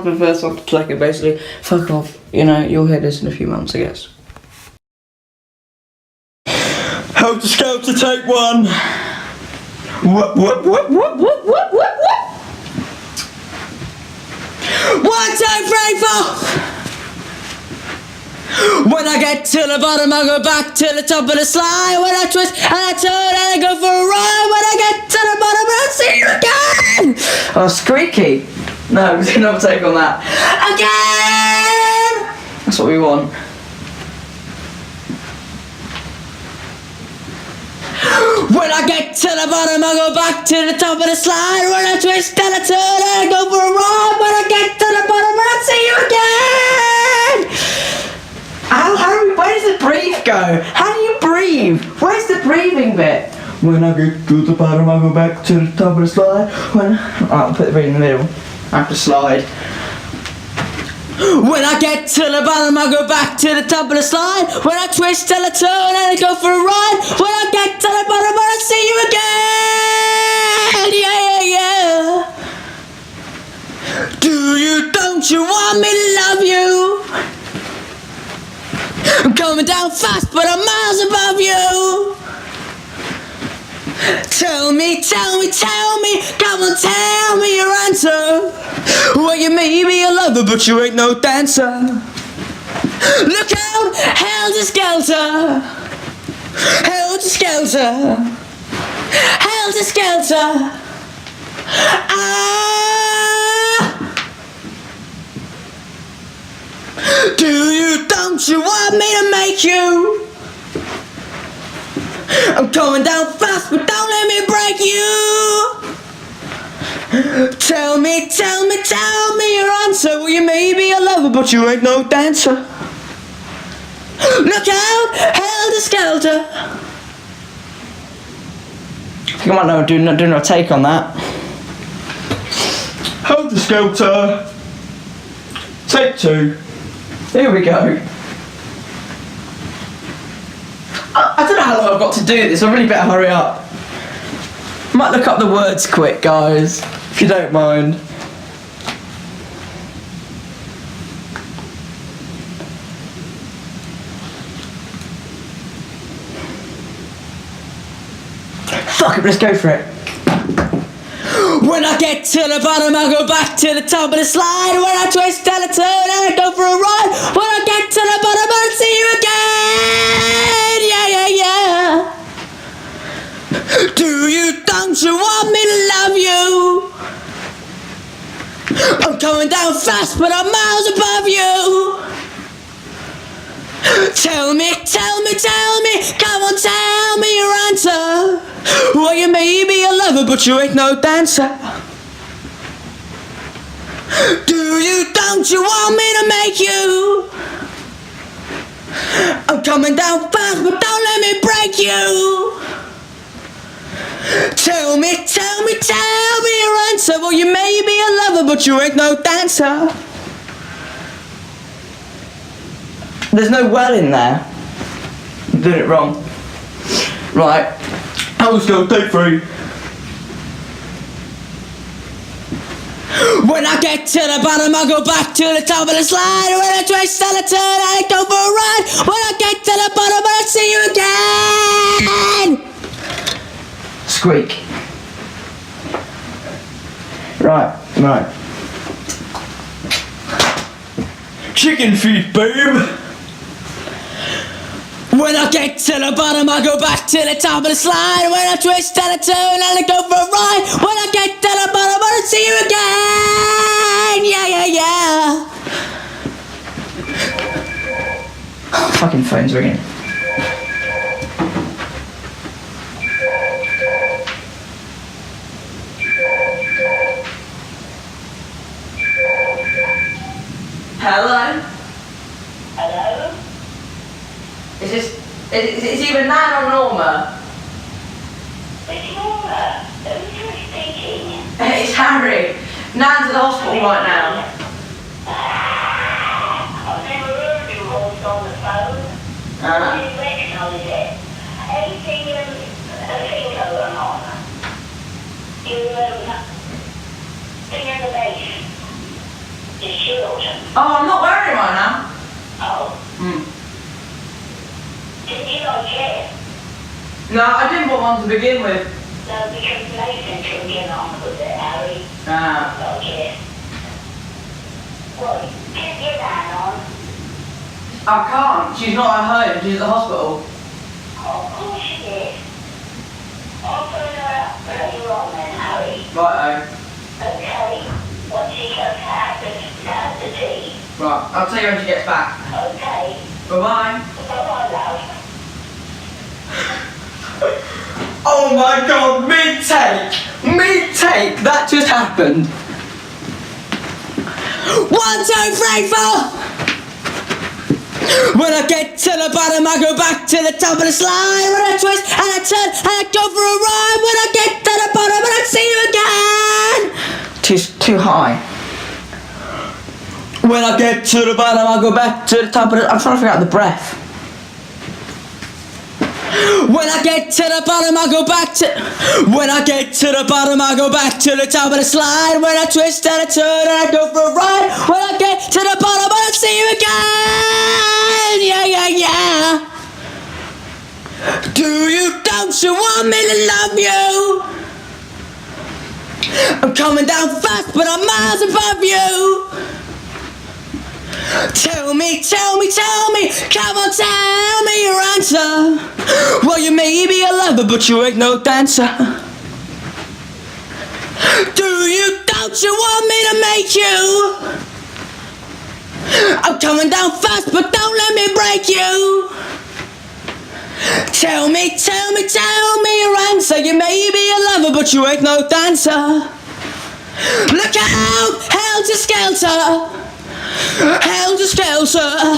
the first one to second, basically. Fuck off. You'll hear this in a few months, I guess. Helter Skelter, take 1. What? 1, 2, 3, 4. When I get to the bottom, I go back to the top of the slide. When I twist and I turn and I go for a ride. When I get to the bottom, I see you again. Oh, squeaky. No, we didn't have a take on that. Again. That's what we want. When I get to the bottom, I go back to the top of the slide. When I twist and I turn and I go for a ride. When I get to the bottom, I see you again. Where does the breathe go? How do you breathe? Where's the breathing bit? When I get to the bottom, I go back to the top of the slide. I'll put the breathing in the middle. I have to slide. When I get to the bottom, I go back to the top of the slide. When I twist and I turn and I go for a ride. When I get to the bottom, I see you again. Don't you want me to love you? I'm coming down fast, but I'm miles above you. Tell me, come on, tell me your answer. Well, you may be a lover, but you ain't no dancer. Look out, helter skelter. Helter skelter. Helter skelter. Don't you want me to make you? I'm coming down fast, but don't let me break you. Tell me your answer. Well, you may be a lover, but you ain't no dancer. Look out, helter skelter. I think I might not do no take on that. Helter skelter. Take 2. Here we go. I don't know how long I've got to do this, I really better hurry up. Might look up the words quick, guys, if you don't mind. Fuck it, let's go for it. When I get to the bottom, I go back to the top of the slide. When I twist and I turn and I go for a ride. When I get to the bottom, I'll see you again. Don't you want me to love you? I'm coming down fast, but I'm miles above you. Tell me, come on, tell me your answer. Well, you may be a lover, but you ain't no dancer. Don't you want me to make you? I'm coming down fast, but don't let me break you. Tell me your answer. Well, you may be a lover, but you ain't no dancer. There's no well in there. I did it wrong. Right. I was going take 3. When I get to the bottom, I go back to the top of the slide. When I twist and I turn, I go for a ride. When I get to the bottom, I see you again. Squeak. Right. Chicken feet, babe. When I get to the bottom, I go back to the top of the slide. When I twist and I turn and I go for a ride. When I get to the bottom, I see you again. Yeah. Fucking phone's ringing. Hello? Hello? Is either Nan or Norma? It's Norma. Who's speaking? It's Harry. Nan's at the hospital right now. I've never heard your voice on the phone. I didn't recognise it. Anything going on? You thing in the base. Your shield. Oh, I'm not wearing it right now. Oh. Didn't you like it? No, I didn't want one to begin with. No, because Nathan couldn't get on with it, Harry. Ah. Like it. Well, get your hand on. I can't. She's not at home. She's at the hospital. Oh, of course she is. I'll phone her up later on then, Harry. Righto. Okay. Once she comes out, have the tea. Right. I'll tell you when she gets back. Okay. Bye-bye. Bye-bye, love. Oh my god, mid-take! Mid-take! That just happened. 1, 2, 3, 4! When I get to the bottom, I go back to the top of the slide. When I twist and I turn and I go for a ride. When I get to the bottom, and I see you again. Too high. When I get to the bottom, I go back to the top of the... I'm trying to figure out the breath. When I get to the bottom, I go back to... When I get to the bottom, I go back to the top of the slide. When I twist and I turn and I go for a ride. When I get to the bottom, I see you again. Yeah. Don't you want me to love you? I'm coming down fast, but I'm miles above you. Tell me, come on, tell me your answer. Well, you may be a lover, but you ain't no dancer. Don't you want me to make you? I'm coming down fast, but don't let me break you. Tell me your answer. You may be a lover, but you ain't no dancer. Look out, helter-skelter. Helter-skelter,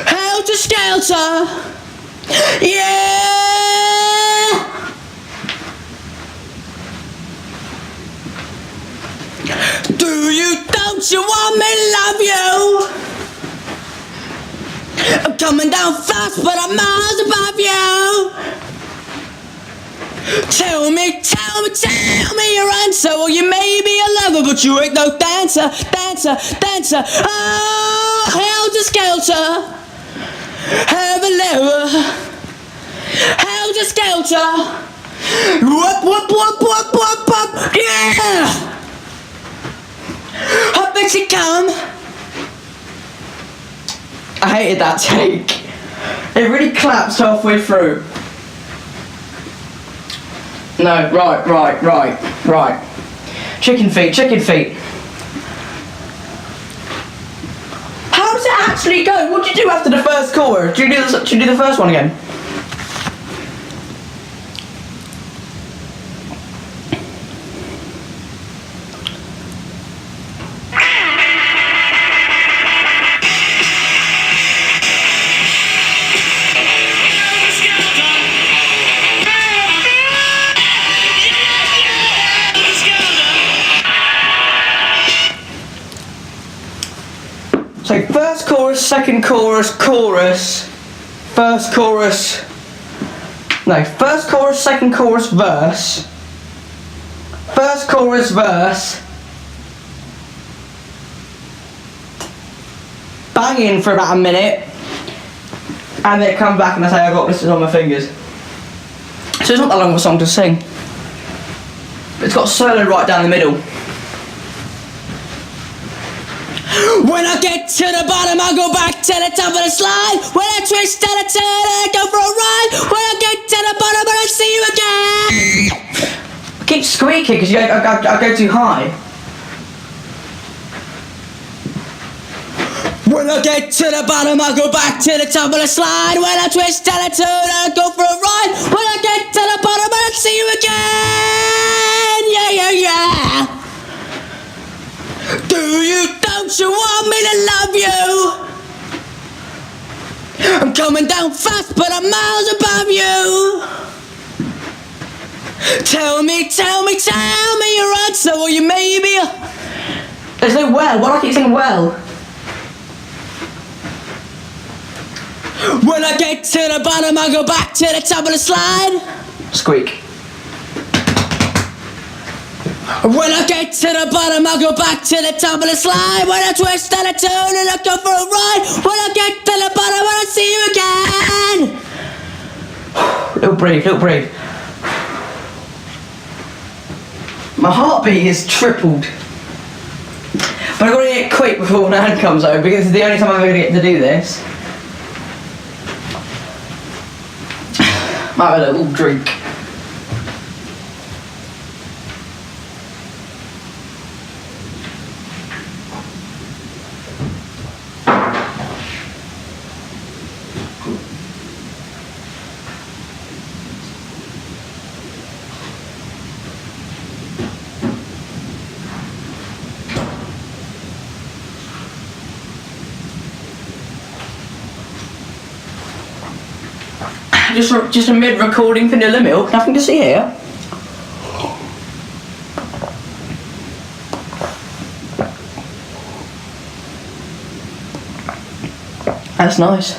helter-skelter, yeah! Don't you want me to love you? I'm coming down fast, but I'm miles above you. Tell me your answer. Well, you may be a lover, but you ain't no dancer. Oh, helter-skelter, helter-skelter, helter-skelter. Whoop, yeah! Up and she come. I hated that take. It really claps halfway through. No, right. Chicken feet. How does it actually go? What do you do after the first chorus? Do you do the first one again? chorus, second chorus, chorus, first chorus. No, first chorus, second chorus, verse. First chorus, verse. Bang in for about a minute. And then it comes back and I say I got blisters on my fingers. So it's not that long of a song to sing. But it's got a solo right down the middle. When I get to the bottom, I go back to the top of the slide. When I twist and I turn, I go for a ride. When I get to the bottom, I see you again. I keep squeaking because I go too high. When I get to the bottom, I go back to the top of the slide. When I twist and I turn, I go for a ride. When I get to the bottom, I see you again. Yeah, yeah, yeah. Don't you want me to love you? I'm coming down fast, but I'm miles above you. Tell me your answer, or you maybe. There's no well. Why do I keep saying well? When I get to the bottom, I go back to the top of the slide. Squeak. When I get to the bottom, I go back to the top of the slide. When I twist and I turn and I go for a ride. When I get to the bottom, I see you again. Little breathe, little breathe. My heartbeat is tripled. But I've got to get quick before Nan comes over because it's the only time I'm ever going to get to do this. Might have a little drink. Just a mid-recording vanilla milk, nothing to see here. That's nice.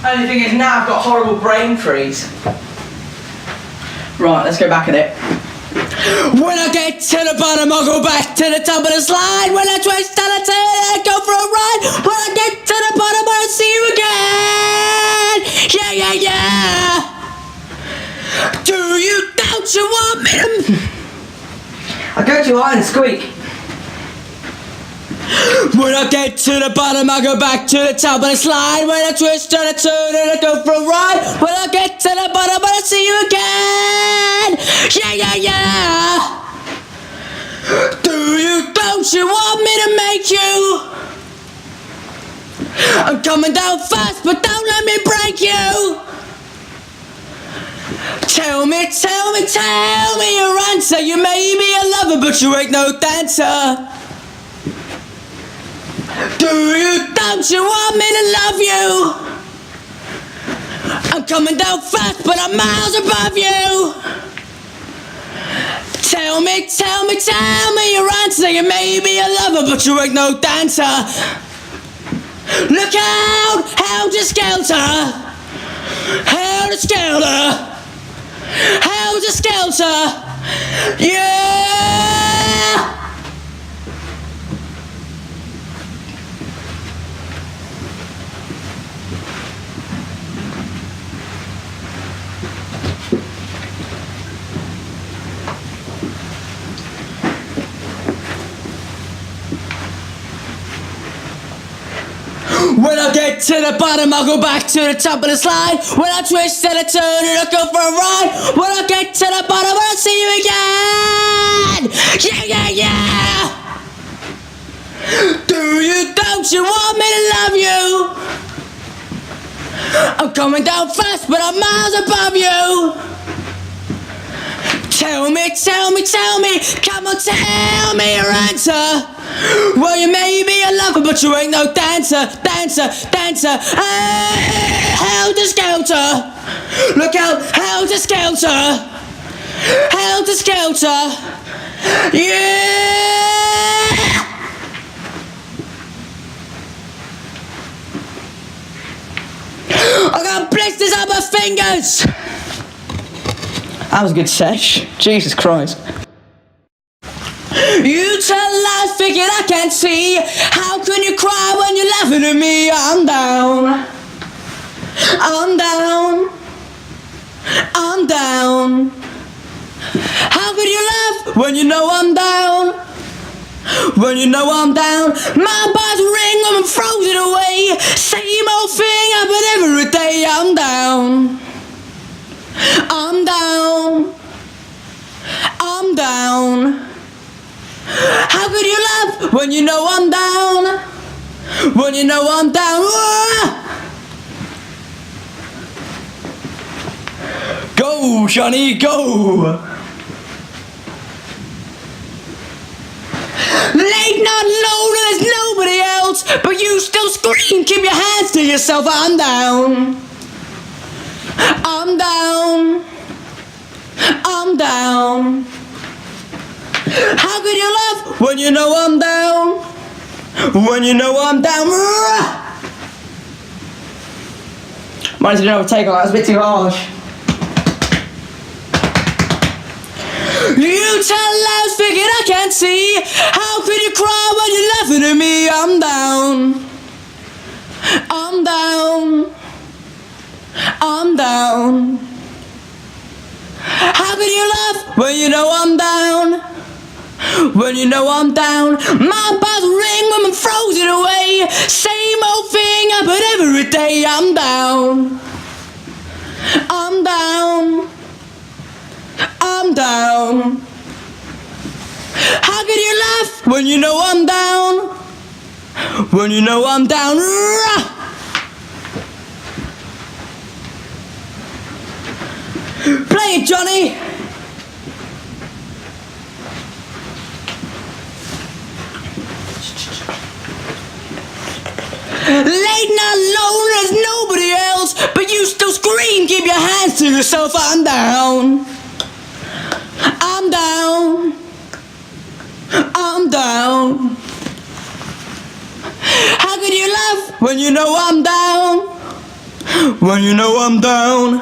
Only thing is now I've got horrible brain freeze. Right, let's go back at it. When I get to the bottom, I'll go back to the top of the slide. When I twist and I turn, I go for a ride. When I get to the bottom, I'll see you again. Yeah, yeah, yeah. Don't you want me to? I go too high and squeak. When I get to the bottom, I go back to the top of the slide. When I twist and I turn and I go for a ride. When I get to the bottom, I see you again. Yeah, yeah, yeah. Don't you want me to make you? I'm coming down fast, but don't let me break you. Tell me your answer. You may be a lover, but you ain't no dancer. Don't you want me to love you? I'm coming down fast, but I'm miles above you. Tell me your answer. You may be a lover, but you ain't no dancer. Look out, helter skelter, helter skelter, helter skelter, yeah! When I get get to the bottom, I'll go back to the top of the slide. When I twist and I turn and I go for a ride. When I get to the bottom, I'll see you again. Yeah, yeah, yeah. Don't you want me to love you? I'm coming down fast, but I'm miles above you. Tell me, come on, tell me your answer. Well, you may be a lover, but you ain't no dancer. Helter skelter. Look out, helter skelter. Helter skelter. Yeah. I got blisters on my fingers. That was a good sesh. Jesus Christ. You tell lies, figured I can't see. How can you cry when you're laughing at me? I'm down. How could you laugh when you know I'm down? When you know I'm down. My bars ring when I'm frozen away. Same old thing happen every day. I'm down. How could you laugh when you know I'm down? When you know I'm down. Go, Johnny, go. Late night alone and there's nobody else, but you still scream, keep your hands to yourself. I'm down. How could you laugh when you know I'm down? When you know I'm down. Might as well do another take on that, was a bit too harsh. You tell lies, figured I can't see. How could you cry when you're laughing at me? I'm down. How could you laugh when you know I'm down? When you know I'm down. My bars ring when I'm frozen away. Same old thing happen every day. I'm down. How could you laugh when you know I'm down? When you know I'm down. Play it, Johnny. Late night alone, there's nobody else, but you still scream, keep your hands to yourself. I'm down. How could you laugh when you know I'm down? When you know I'm down.